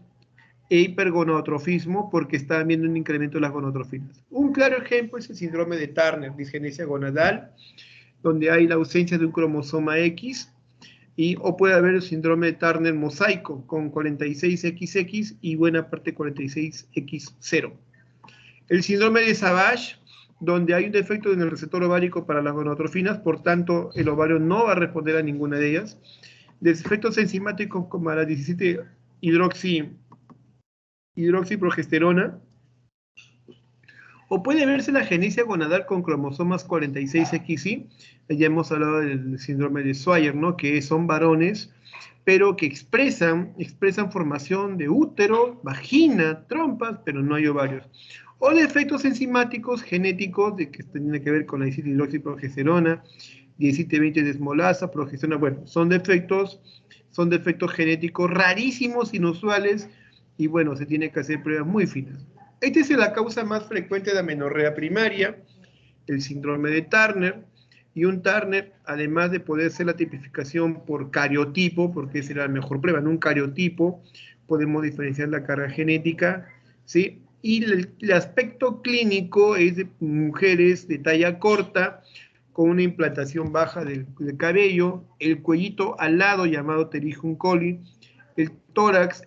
S1: e hipergonadotrofismo, porque está viendo un incremento de las gonadotrofinas. Un claro ejemplo es el síndrome de Turner, disgenesia gonadal, donde hay la ausencia de un cromosoma X, o puede haber el síndrome de Turner mosaico, con 46XX y buena parte 46X0. El síndrome de Savage, donde hay un defecto en el receptor ovárico para las gonadotrofinas, por tanto, el ovario no va a responder a ninguna de ellas. Defectos enzimáticos como la 17 hidroxiprogesterona, o puede verse la agenesia gonadal con cromosomas 46XY. Ya hemos hablado del síndrome de Swyer, ¿no?, que son varones, pero que expresan formación de útero, vagina, trompas, pero no hay ovarios. O defectos enzimáticos genéticos que tienen que ver con la 17-hidroxiprogesterona, 17-20 desmolasa, progesterona. Bueno, son defectos genéticos rarísimos, inusuales, y bueno, se tiene que hacer pruebas muy finas. Esta es la causa más frecuente de amenorrea primaria, el síndrome de Turner. Y un Turner, además de poder ser la tipificación por cariotipo, porque esa era la mejor prueba, en un cariotipo podemos diferenciar la carga genética, ¿sí? Y el aspecto clínico es de mujeres de talla corta, con una implantación baja del cabello, el cuellito alado llamado pterygium colli, el tórax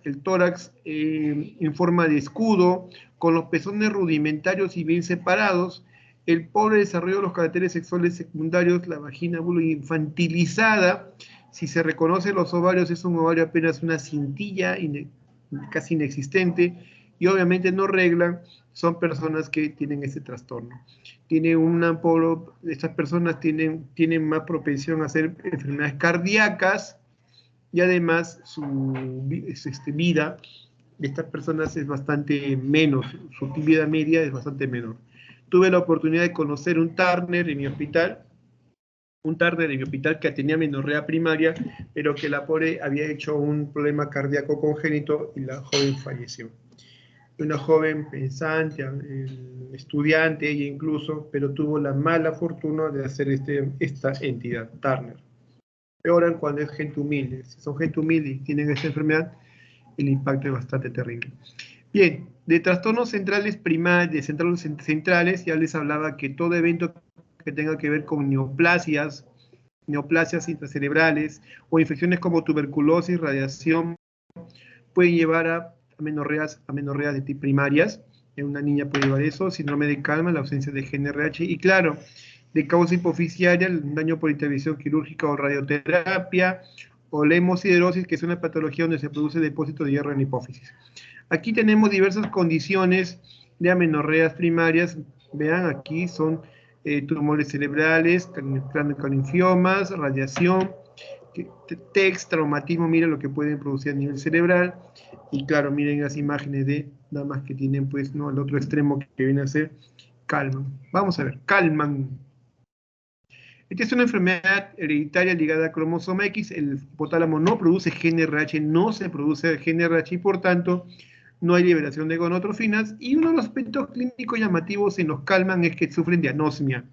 S1: en forma de escudo, con los pezones rudimentarios y bien separados, el pobre desarrollo de los caracteres sexuales secundarios, la vagina infantilizada. Si se reconoce los ovarios, es un ovario apenas una cintilla casi inexistente, y obviamente no reglan. Son personas que tienen ese trastorno. Estas personas tienen más propensión a hacer enfermedades cardíacas, y además su vida de estas personas es bastante menos, su vida media es bastante menor. Tuve la oportunidad de conocer un Turner en mi hospital, que tenía amenorrea primaria, pero que la pobre había hecho un problema cardíaco congénito y la joven falleció. Una joven pensante, estudiante ella incluso, pero tuvo la mala fortuna de hacer esta entidad, Turner. Peor cuando es gente humilde. Si son gente humilde y tienen esta enfermedad, el impacto es bastante terrible. Bien, de trastornos centrales centrales, ya les hablaba que todo evento que tenga que ver con neoplasias intracerebrales o infecciones como tuberculosis, radiación, pueden llevar a amenorreas de tipo primarias. En una niña puede llevar eso, síndrome de Kallmann, la ausencia de GnRH, y claro, de causa hipoficiaria, el daño por intervención quirúrgica o radioterapia, o la hemosiderosis, que es una patología donde se produce depósito de hierro en la hipófisis. Aquí tenemos diversas condiciones de amenorreas primarias. Vean, aquí son tumores cerebrales, cranioangiopatía, radiación, TEX, traumatismo. Miren lo que pueden producir a nivel cerebral. Y claro, miren las imágenes de damas que tienen, pues, ¿no?, el otro extremo, que viene a ser Kallmann. Vamos a ver, Kallmann. Esta es una enfermedad hereditaria ligada al cromosoma X. El hipotálamo no produce GnRH, no se produce GnRH y por tanto no hay liberación de gonadotrofinas. Y uno de los aspectos clínicos llamativos en los Kallmann es que sufren de anosmia.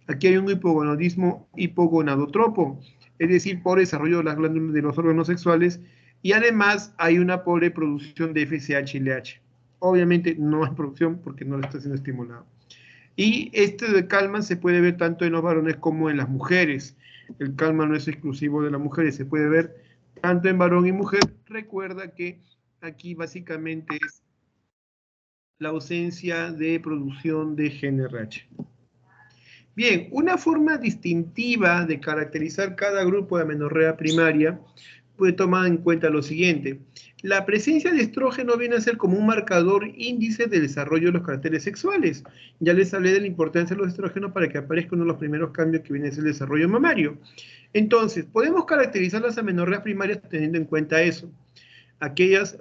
S1: Aquí hay un hipogonadismo hipogonadotropo, es decir, pobre desarrollo de las glándulas de los órganos sexuales, y además hay una pobre producción de FSH y LH. Obviamente no hay producción porque no lo está siendo estimulado. Y este de Kallmann se puede ver tanto en los varones como en las mujeres. El Kallmann no es exclusivo de las mujeres, se puede ver tanto en varón y mujer. Recuerda que aquí básicamente es la ausencia de producción de GnRH. Bien, una forma distintiva de caracterizar cada grupo de amenorrea primaria puede tomar en cuenta lo siguiente. La presencia de estrógeno viene a ser como un marcador índice del desarrollo de los caracteres sexuales. Ya les hablé de la importancia de los estrógenos para que aparezca uno de los primeros cambios que viene a ser el desarrollo mamario. Entonces, podemos caracterizar las amenorreas primarias teniendo en cuenta eso. Aquellas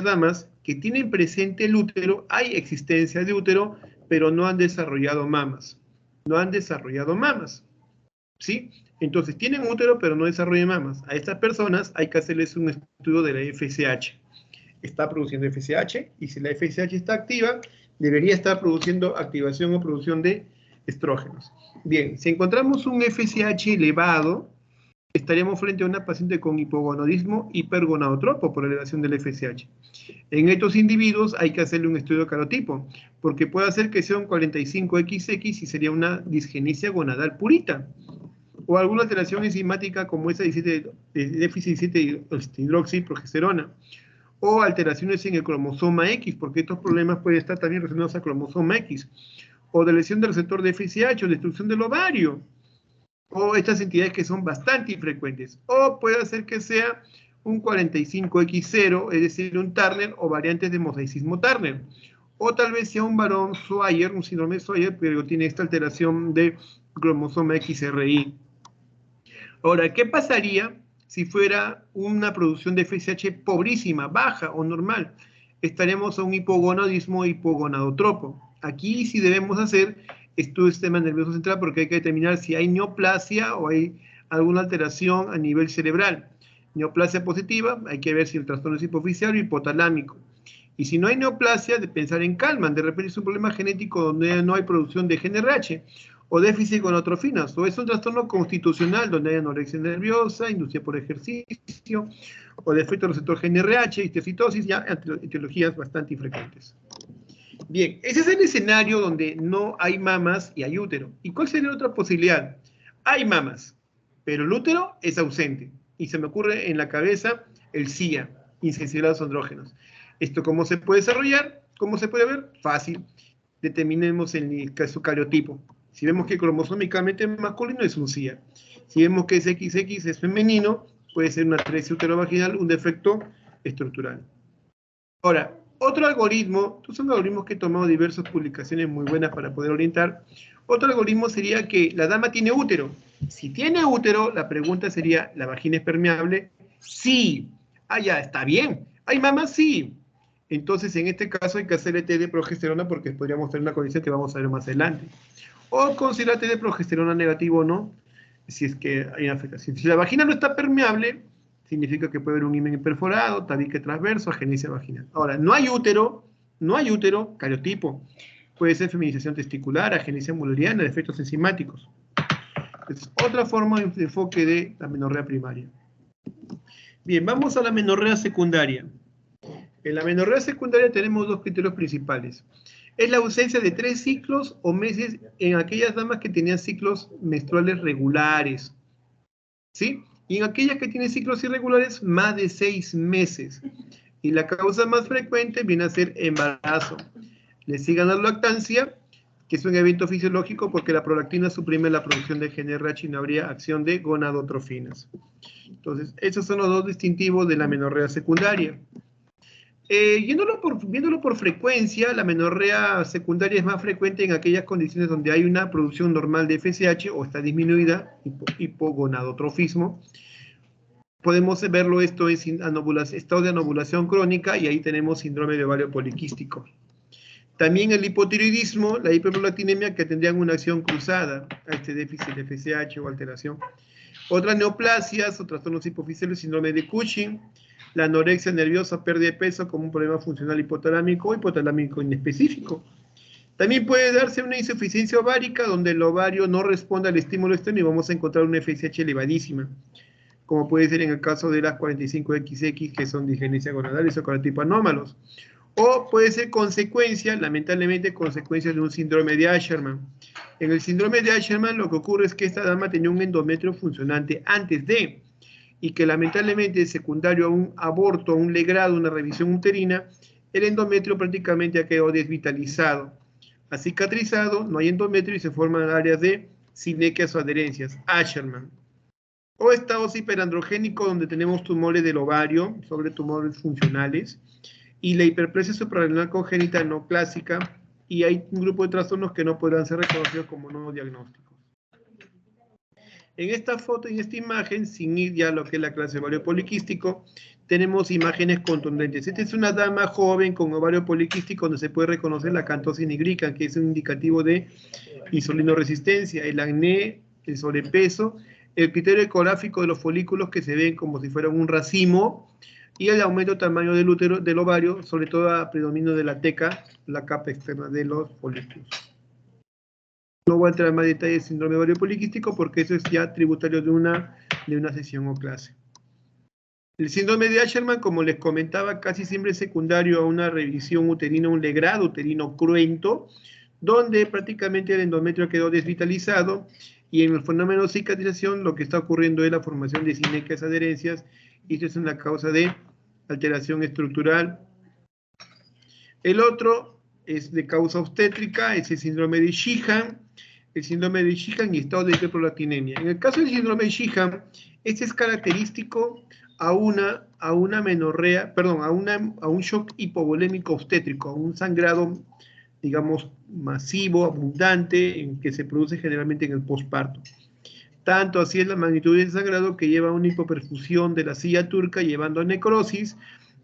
S1: damas que tienen presente el útero, hay existencia de útero, pero no han desarrollado mamas. No han desarrollado mamas. ¿Sí? Entonces, tienen útero, pero no desarrollan mamas. A estas personas hay que hacerles un estudio de la FSH. Está produciendo FSH, y si la FSH está activa, debería estar produciendo activación o producción de estrógenos. Bien, si encontramos un FSH elevado, estaríamos frente a una paciente con hipogonadismo hipergonadotropo por elevación del FSH. En estos individuos hay que hacerle un estudio de calotipo, porque puede ser que sea un 45XX y sería una disgenesia gonadal purita, o alguna alteración enzimática como esa de déficit 17 hidroxiprogesterona, o alteraciones en el cromosoma X, porque estos problemas pueden estar también relacionados al cromosoma X, o de lesión del receptor de FSH, o destrucción del ovario, o estas entidades que son bastante infrecuentes, o puede ser que sea un 45X0, es decir, un Turner o variantes de mosaicismo Turner, o tal vez sea un varón Swyer, un síndrome Swyer, pero tiene esta alteración de cromosoma XRI. Ahora, ¿qué pasaría si fuera una producción de FSH pobrísima, baja o normal? Estaríamos a un hipogonadismo hipogonadotropo. Aquí sí debemos hacer estudio del sistema nervioso central porque hay que determinar si hay neoplasia o hay alguna alteración a nivel cerebral. Neoplasia positiva, hay que ver si el trastorno es hipoficiario o hipotalámico. Y si no hay neoplasia, de pensar en Kallmann, de repente es un problema genético donde no hay producción de GnRH, o déficit con gonadotrofinas, o es un trastorno constitucional donde hay anorexia nerviosa, inducida por ejercicio, o defecto del receptor GnRH, histocitosis, ya etiologías bastante infrecuentes. Bien, ese es el escenario donde no hay mamas y hay útero. ¿Y cuál sería la otra posibilidad? Hay mamas, pero el útero es ausente. Y se me ocurre en la cabeza el CIA, insensibilidad a los andrógenos. ¿Esto cómo se puede desarrollar? ¿Cómo se puede ver? Fácil. Determinemos su cariotipo. Si vemos que cromosómicamente es masculino, es un CIA. Si vemos que es XX, es femenino, puede ser una atresia uterovaginal, un defecto estructural. Ahora, otro algoritmo, estos son algoritmos que he tomado diversas publicaciones muy buenas para poder orientar. Otro algoritmo sería que la dama tiene útero. Si tiene útero, la pregunta sería, ¿la vagina es permeable? Sí. Ah, ya, está bien. ¿Hay mamas? Sí. Entonces, en este caso hay que hacer ET de progesterona porque podríamos tener una condición que vamos a ver más adelante. O considerar ET de progesterona negativo o no, si es que hay una afectación. Si la vagina no está permeable, significa que puede haber un himen perforado, tabique transverso, agenesia vaginal. Ahora, no hay útero, cariotipo. Puede ser feminización testicular, agenesia mulleriana, defectos enzimáticos. Es otra forma de enfoque de la amenorrea primaria. Bien, vamos a la amenorrea secundaria. En la amenorrea secundaria tenemos dos criterios principales. Es la ausencia de 3 ciclos o meses en aquellas damas que tenían ciclos menstruales regulares. ¿Sí? Y en aquellas que tienen ciclos irregulares, más de 6 meses. Y la causa más frecuente viene a ser embarazo. Le sigan la lactancia, que es un evento fisiológico porque la prolactina suprime la producción de GnRH y no habría acción de gonadotrofinas. Entonces, esos son los dos distintivos de la amenorrea secundaria. Viéndolo por frecuencia, la amenorrea secundaria es más frecuente en aquellas condiciones donde hay una producción normal de FSH o está disminuida, hipogonadotrofismo. Podemos verlo esto en estado de anovulación crónica y ahí tenemos síndrome de ovario poliquístico. También el hipotiroidismo, la hiperprolactinemia, que tendrían una acción cruzada a este déficit de FSH o alteración. Otras neoplasias o trastornos hipofisiales, síndrome de Cushing, la anorexia nerviosa, pérdida de peso como un problema funcional hipotalámico o hipotalámico inespecífico. También puede darse una insuficiencia ovárica donde el ovario no responde al estímulo externo y vamos a encontrar una FSH elevadísima, como puede ser en el caso de las 45XX, que son disgenesia gonadales o corotipo anómalos. O puede ser consecuencia, lamentablemente, consecuencia de un síndrome de Asherman. En el síndrome de Asherman lo que ocurre es que esta dama tenía un endometrio funcionante antes de, y que lamentablemente secundario a un aborto, a un legrado, una revisión uterina, el endometrio prácticamente ha quedado desvitalizado. Ha cicatrizado, no hay endometrio y se forman áreas de sinequias o adherencias, Asherman. O estados hiperandrogénicos donde tenemos tumores del ovario, sobre tumores funcionales, y la hiperplasia suprarrenal congénita no clásica, y hay un grupo de trastornos que no podrán ser reconocidos como no diagnósticos. En esta foto y en esta imagen, sin ir ya a lo que es la clase de ovario poliquístico, tenemos imágenes contundentes. Esta es una dama joven con ovario poliquístico donde se puede reconocer la acanthosis nigricans, que es un indicativo de insulinoresistencia, el acné, el sobrepeso, el criterio ecográfico de los folículos que se ven como si fueran un racimo, y el aumento del tamaño del útero, del ovario, sobre todo a predominio de la teca, la capa externa de los folículos. No voy a entrar en más detalles del síndrome ovario poliquístico porque eso es ya tributario de una sesión o clase. El síndrome de Asherman, como les comentaba, casi siempre es secundario a una revisión uterina, un legrado uterino cruento, donde prácticamente el endometrio quedó desvitalizado, y en el fenómeno de cicatrización lo que está ocurriendo es la formación de sinequias adherencias, y esto es una causa de alteración estructural. El otro es de causa obstétrica, es el síndrome de Sheehan, y estado de hiperprolactinemia. En el caso del síndrome de Sheehan, este es característico a una menorrea, perdón, a un shock hipovolémico obstétrico, a un sangrado, digamos, masivo, abundante, en que se produce generalmente en el posparto. Tanto así es la magnitud del sangrado que lleva a una hipoperfusión de la silla turca, llevando a necrosis.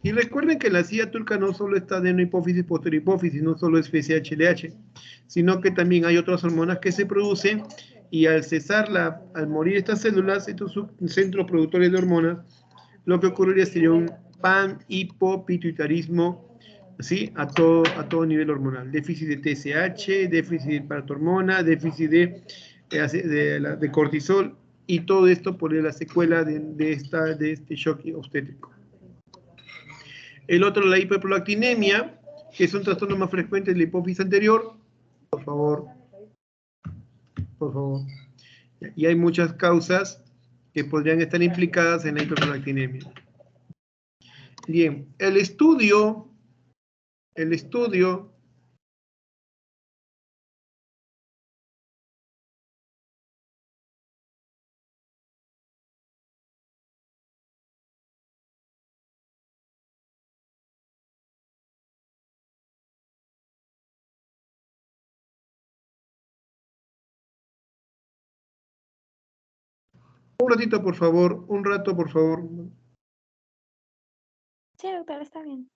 S1: Y recuerden que la silla turca no solo está de una hipófisis, posterior hipófisis, no solo es FSH-LH, sino que también hay otras hormonas que se producen, y al cesar, al morir estas células, estos centros productores de hormonas, lo que ocurriría sería un panhipopituitarismo, ¿sí? a todo nivel hormonal. Déficit de TSH, déficit de paratormona, déficit de cortisol, y todo esto por la secuela de este shock obstétrico. El otro, la hiperprolactinemia, que es un trastorno más frecuente de la hipófisis anterior. Por favor. Y hay muchas causas que podrían estar implicadas en la hiperprolactinemia. Bien, el estudio un ratito, por favor, un rato, por favor.
S2: Sí, doctor, está bien.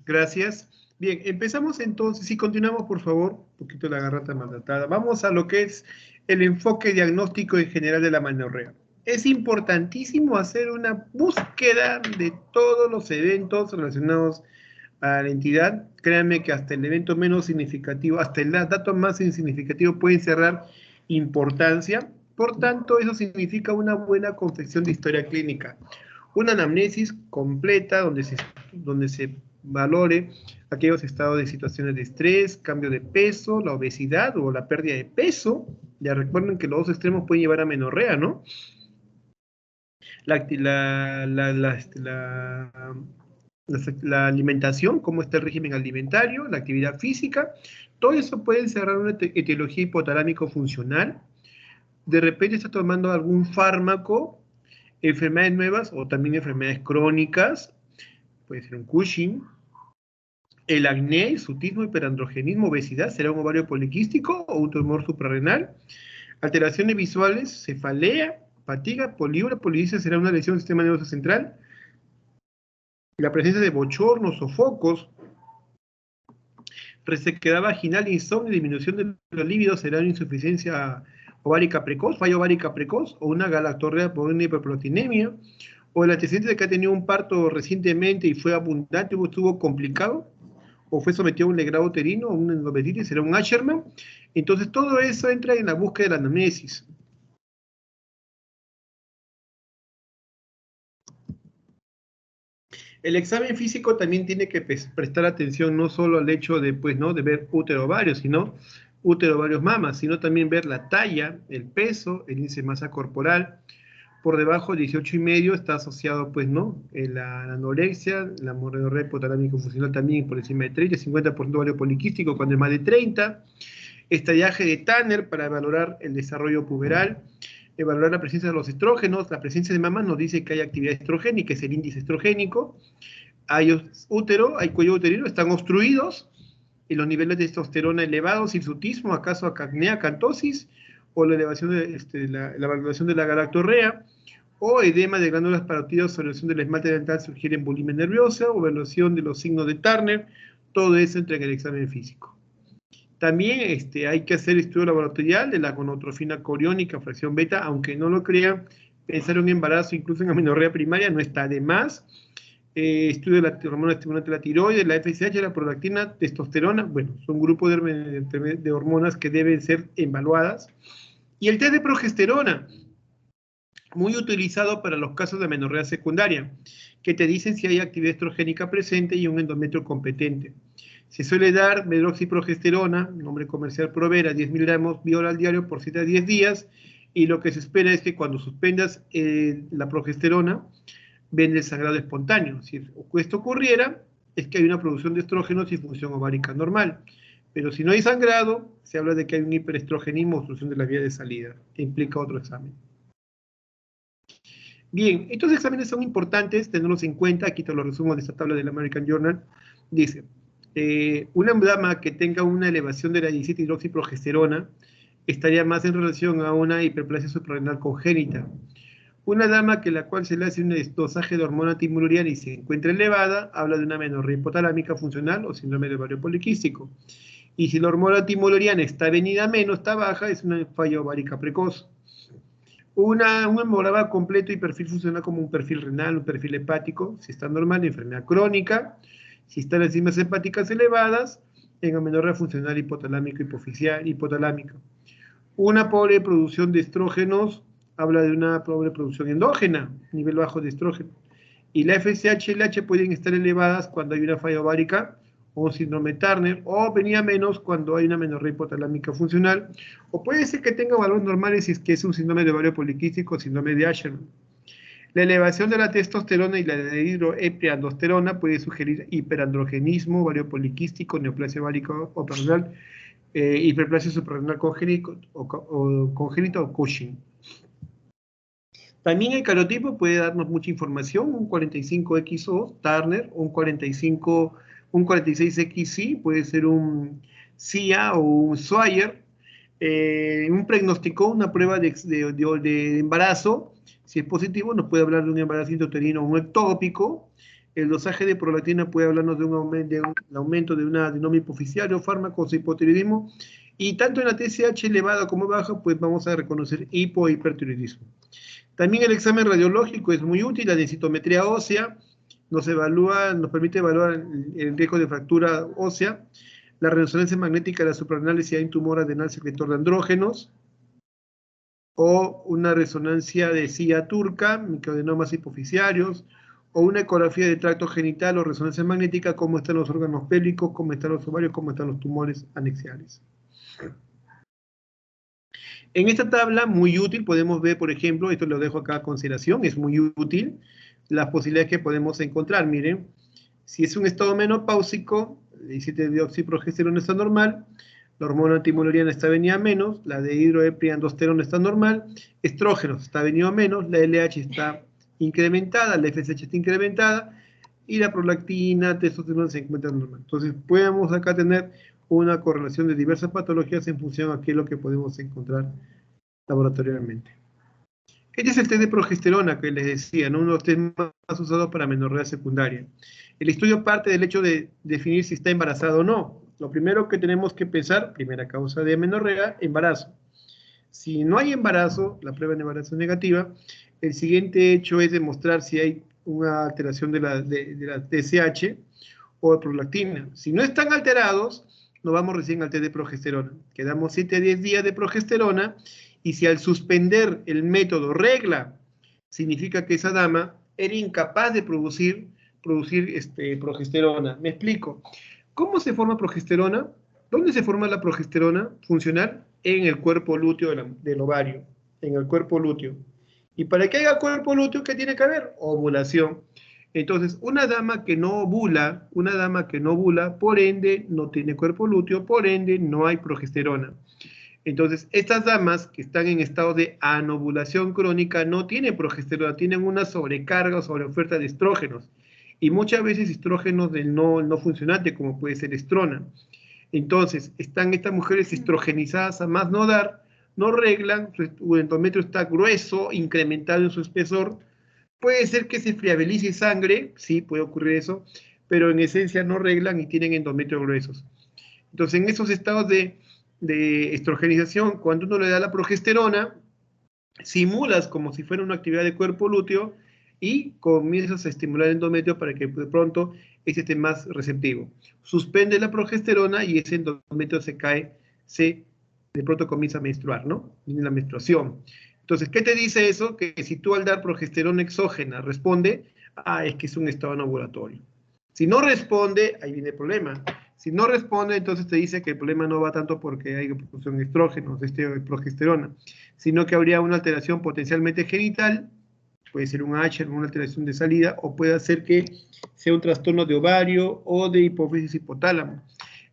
S1: Gracias. Bien, empezamos entonces, y continuamos, por favor, un poquito la garganta maltratada. Vamos a lo que es el enfoque diagnóstico en general de la amenorrea. Es importantísimo hacer una búsqueda de todos los eventos relacionados a la entidad. Créanme que hasta el evento menos significativo, hasta el dato más insignificativo puede cerrar importancia. Por tanto, eso significa una buena confección de historia clínica. Una anamnesis completa donde se valore aquellos estados de situaciones de estrés, cambio de peso, la obesidad o la pérdida de peso. Ya recuerden que los dos extremos pueden llevar a menorrea, ¿no? La alimentación, cómo está el régimen alimentario, la actividad física, todo eso puede encerrar una etiología hipotalámico funcional. De repente está tomando algún fármaco, enfermedades nuevas o también enfermedades crónicas, puede ser un Cushing, el acné, el sutismo, hiperandrogenismo, obesidad, será un ovario poliquístico o un tumor suprarrenal, alteraciones visuales, cefalea, fatiga, poliuria, polidicea, será una lesión del sistema nervioso central, la presencia de bochornos, sofocos, resequedad vaginal, insomnio, disminución de los líbidos, será una insuficiencia ovárica precoz, fallo ovárica precoz, o una galactorrea por una hiperproteinemia, o el antecedente de que ha tenido un parto recientemente y fue abundante o estuvo complicado, o fue sometido a un legrado uterino, o una endometritis, será un Asherman. Entonces todo eso entra en la búsqueda de la anamnesis. El examen físico también tiene que prestar atención no solo al hecho de, pues, ¿no?, de ver útero ovario, sino útero ovarios mamas, sino también ver la talla, el peso, el índice de masa corporal. Por debajo de 18,5 está asociado, pues, ¿no?, la anorexia, la menorrea hipotalámico funcional también por encima de 30, 50% ovario poliquístico cuando es más de 30, estallaje de Tanner para valorar el desarrollo puberal, evaluar la presencia de los estrógenos. La presencia de mamas nos dice que hay actividad estrogénica, es el índice estrogénico. Hay útero, hay cuello uterino, están obstruidos, y los niveles de testosterona elevados, hirsutismo, acaso acné, acantosis, o la elevación de la valoración de la galactorrea, o edema de glándulas parótidas, solución del esmalte dental sugieren bulimia nerviosa, o evaluación de los signos de Turner. Todo eso entra en el examen físico. También hay que hacer estudio laboratorial de la gonotrofina coriónica, fracción beta, aunque no lo crean, pensar en un embarazo, incluso en amenorrea primaria, no está de más. Estudio de la hormona estimulante de la tiroides, la FSH, la prolactina, testosterona, bueno, son grupos de hormonas que deben ser evaluadas. Y el test de progesterona, muy utilizado para los casos de amenorrea secundaria, que te dicen si hay actividad estrogénica presente y un endometrio competente. Se suele dar medroxiprogesterona, nombre comercial Provera, 10 miligramos vía al diario por 7 a 10 días, y lo que se espera es que cuando suspendas la progesterona, ven el sangrado espontáneo. Si esto ocurriera, es que hay una producción de estrógenos y función ovárica normal. Pero si no hay sangrado, se habla de que hay un hiperestrogenismo o obstrucción de la vía de salida, que implica otro examen. Bien, estos exámenes son importantes, tenerlos en cuenta. Aquí te lo resumo de esta tabla del American Journal. Dice, una dama que tenga una elevación de la 17-hidroxiprogesterona estaría más en relación a una hiperplasia suprarrenal congénita. Una dama que la cual se le hace un dosaje de hormona timururiana y se encuentra elevada, habla de una menorrea hipotalámica funcional o síndrome de ovario poliquístico. Y si la hormona timururiana está venida menos, está baja, es una falla ovárica precoz. Un hemograma completo y perfil funcional como un perfil renal, un perfil hepático, si está normal, enfermedad crónica. Si están enzimas hepáticas elevadas, en amenorrea funcional hipotalámica, hipotalámica. Una pobre producción de estrógenos habla de una pobre producción endógena, nivel bajo de estrógeno. Y la FSH y el LH pueden estar elevadas cuando hay una falla ovárica o un síndrome Turner, o venía menos cuando hay una menorrea hipotalámica funcional, o puede ser que tenga valores normales si es que es un síndrome de ovario poliquístico o síndrome de Asherman. La elevación de la testosterona y la de hidroepiandrosterona puede sugerir hiperandrogenismo, ovario poliquístico, neoplasia ovárica o parrenal, hiperplasia suprarrenal congénita o Cushing. También el calotipo puede darnos mucha información, un 45XO, Turner, un 46XC, puede ser un CIA o un Swire, un pronóstico, una prueba de embarazo, si es positivo, nos puede hablar de un embarazo intrauterino o un ectópico. El dosaje de prolactina puede hablarnos de un aumento de un adenoma hipoficiario, fármacos, hipotiroidismo, y tanto en la TSH elevada como baja, pues vamos a reconocer hipo e hipertiroidismo. También el examen radiológico es muy útil, la densitometría ósea nos permite evaluar el riesgo de fractura ósea, la resonancia magnética de la suprarrenal si hay un tumor adenal secretor de andrógenos, o una resonancia de silla turca, microadenomas hipoficiarios, o una ecografía de tracto genital o resonancia magnética, cómo están los órganos pélvicos, cómo están los ovarios, cómo están los tumores anexiales. En esta tabla, muy útil, podemos ver, por ejemplo, esto lo dejo acá a consideración, es muy útil, las posibilidades que podemos encontrar. Miren, si es un estado menopáusico, el 17 de dioxiprogesterona está normal, la hormona antimoleriana está venida a menos, la de hidroepiandrosterona está normal, estrógenos está venido a menos, la LH está incrementada, la FSH está incrementada, y la prolactina, testosterona se encuentra normal. Entonces, podemos acá tener una correlación de diversas patologías en función a qué es lo que podemos encontrar laboratorialmente. Este es el test de progesterona que les decía, ¿no? Uno de los test más usados para menorrea secundaria. El estudio parte del hecho de definir si está embarazado o no. Lo primero que tenemos que pensar, primera causa de menorrea, embarazo. Si no hay embarazo, la prueba de embarazo es negativa, el siguiente hecho es demostrar si hay una alteración de la TSH o de prolactina. Si no están alterados, nos vamos recién al test de progesterona. Quedamos 7 a 10 días de progesterona, y si al suspender el método regla, significa que esa dama era incapaz de producir progesterona. Me explico. ¿Cómo se forma progesterona? ¿Dónde se forma la progesterona funcional? En el cuerpo lúteo del ovario, en el cuerpo lúteo. Y para que haya cuerpo lúteo, ¿qué tiene que haber? Ovulación. Entonces, una dama que no ovula, por ende, no tiene cuerpo lúteo, por ende, no hay progesterona. Entonces, estas damas que están en estado de anovulación crónica no tienen progesterona, tienen una sobrecarga o sobreoferta de estrógenos. Y muchas veces estrógenos del no funcionante, como puede ser estrona. Entonces, están estas mujeres estrogenizadas a más no dar, no reglan, su endometrio está grueso, incrementado en su espesor. Puede ser que se friabilice sangre, sí, puede ocurrir eso, pero en esencia no reglan y tienen endometrios gruesos. Entonces, en esos estados de estrogenización, cuando uno le da la progesterona, simulas como si fuera una actividad de cuerpo lúteo y comienzas a estimular el endometrio para que de pronto esté más receptivo. Suspende la progesterona y ese endometrio se cae, de pronto comienza a menstruar, ¿no? Viene la menstruación. Entonces, ¿qué te dice eso? Que si tú al dar progesterona exógena responde, es que es un estado anovulatorio. Si no responde, ahí viene el problema. Si no responde, entonces te dice que el problema no va tanto porque hay producción de estrógenos, de progesterona, sino que habría una alteración potencialmente genital, puede ser un H, una alteración de salida, o puede ser que sea un trastorno de ovario o de hipófisis hipotálamo.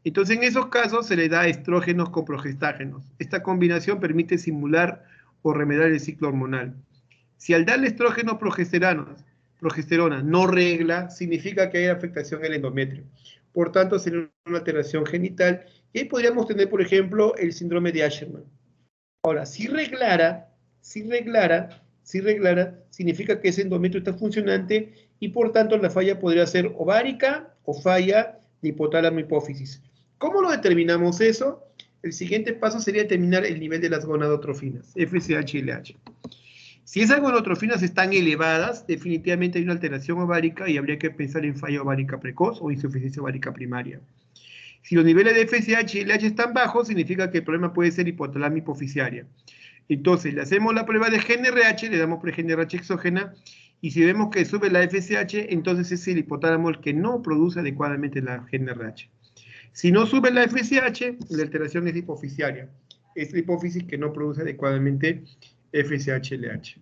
S1: Entonces, en esos casos se le da estrógenos con progestágenos. Esta combinación permite simular o remediar el ciclo hormonal. Si al darle estrógeno progesterona no regla, significa que hay afectación en el endometrio. Por tanto, sería una alteración genital. Y ahí podríamos tener, por ejemplo, el síndrome de Asherman. Ahora, si reglara, significa que ese endometrio está funcionante y por tanto la falla podría ser ovárica o falla de hipotálamo hipófisis. ¿Cómo lo determinamos eso? El siguiente paso sería determinar el nivel de las gonadotrofinas, FSH y LH. Si esas gonadotrofinas están elevadas, definitivamente hay una alteración ovárica y habría que pensar en falla ovárica precoz o insuficiencia ovárica primaria. Si los niveles de FSH y LH están bajos, significa que el problema puede ser hipotálamo hipoficiaria. Entonces, le hacemos la prueba de GnRH, le damos pre-GnRH exógena, y si vemos que sube la FSH, entonces es el hipotálamo el que no produce adecuadamente la GnRH. Si no sube la FSH, la alteración es hipoficiaria. Es la hipófisis que no produce adecuadamente FSH-LH.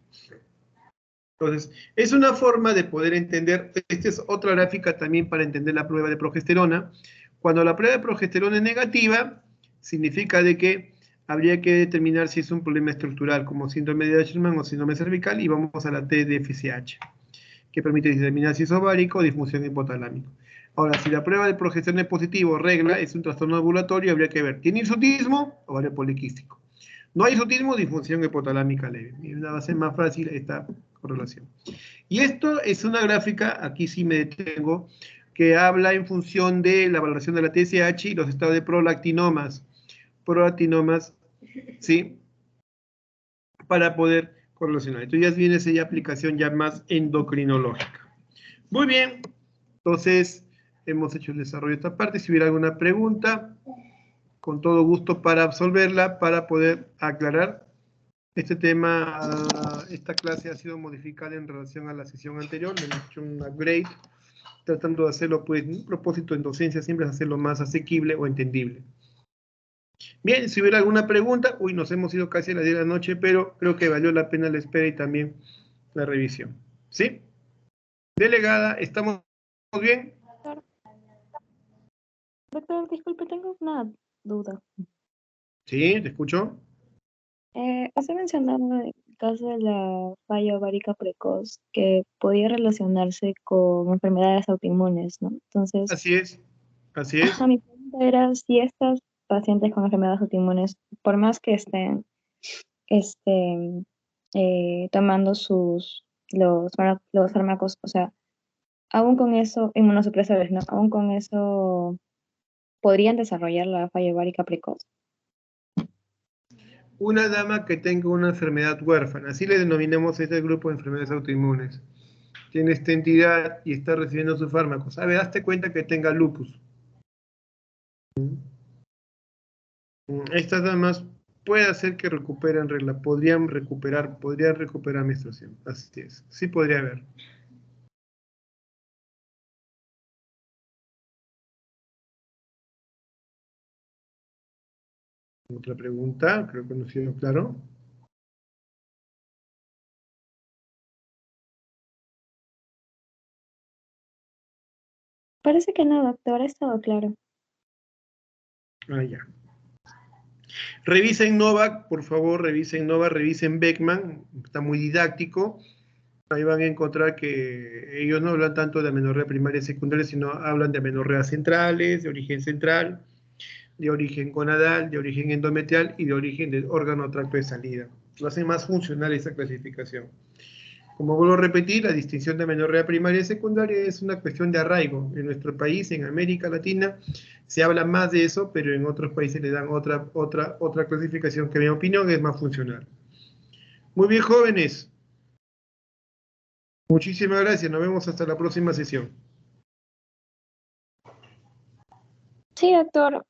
S1: Entonces, es una forma de poder entender, esta es otra gráfica también para entender la prueba de progesterona. Cuando la prueba de progesterona es negativa, significa de que habría que determinar si es un problema estructural, como síndrome de Asherman o síndrome cervical, y vamos a la T de FSH, que permite determinar si es ovárico o disfunción hipotalámica. Ahora, si la prueba de progesterona es positivo, regla, es un trastorno ovulatorio, habría que ver, ¿tiene hirsutismo o ovario poliquístico? No hay hirsutismo, disfunción hipotalámica leve. Y una base más fácil esta correlación. Y esto es una gráfica, aquí sí me detengo, que habla en función de la valoración de la TSH y los estados de prolactinomas, ¿sí? Para poder correlacionar. Entonces ya viene esa aplicación ya más endocrinológica. Muy bien, entonces hemos hecho el desarrollo de esta parte. Si hubiera alguna pregunta, con todo gusto para absolverla, para poder aclarar Este tema, esta clase ha sido modificada en relación a la sesión anterior, le hemos hecho un upgrade, tratando de hacerlo, pues, un propósito en docencia siempre es hacerlo más asequible o entendible. Bien, si hubiera alguna pregunta, nos hemos ido casi a las 10 de la noche, pero creo que valió la pena la espera y también la revisión. ¿Sí? Delegada, ¿estamos bien?
S2: Doctor, disculpe, tengo una duda.
S1: Sí, te escucho.
S2: Usted mencionaba el caso de la falla ovárica precoz que podía relacionarse con enfermedades autoinmunes, ¿no? Entonces,
S1: Así es, así es.
S2: mi pregunta era si estas pacientes con enfermedades autoinmunes, por más que estén tomando los fármacos, o sea, aún con eso, inmunosupresores, ¿no? Aún con eso, ¿podrían desarrollar la falla ovárica precoz?
S1: Una dama que tenga una enfermedad huérfana, así le denominamos a este grupo de enfermedades autoinmunes. Tiene esta entidad y está recibiendo sus fármacos. A ver, hazte cuenta que tenga lupus. Estas damas puede hacer que recuperen regla, podrían recuperar menstruación. Así es, sí podría haber. Otra pregunta, creo que no ha sido claro.
S2: Parece que no, doctor, ha estado claro.
S1: Ah, ya. Revisen Novak, por favor, revisen Novak, revisen Beckman, está muy didáctico. Ahí van a encontrar que ellos no hablan tanto de amenorrea primaria y secundaria, sino hablan de amenorreas centrales, de origen central, de origen gonadal, de origen endometrial y de origen del órgano tracto de salida. Lo hace más funcional esa clasificación. Como vuelvo a repetir, la distinción de amenorrea primaria y secundaria es una cuestión de arraigo. En nuestro país, en América Latina, se habla más de eso, pero en otros países le dan otra clasificación que, en mi opinión, es más funcional. Muy bien, jóvenes. Muchísimas gracias. Nos vemos hasta la próxima sesión.
S2: Sí, doctor.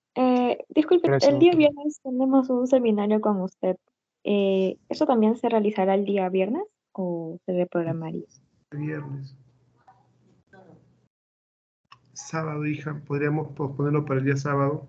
S2: Disculpe,
S5: Gracias,
S2: el día
S5: doctor.
S2: viernes tenemos un seminario con usted. ¿Eso también se realizará el día viernes o se reprogramaría?
S1: Viernes. Sábado, hija. Podríamos posponerlo para el día sábado.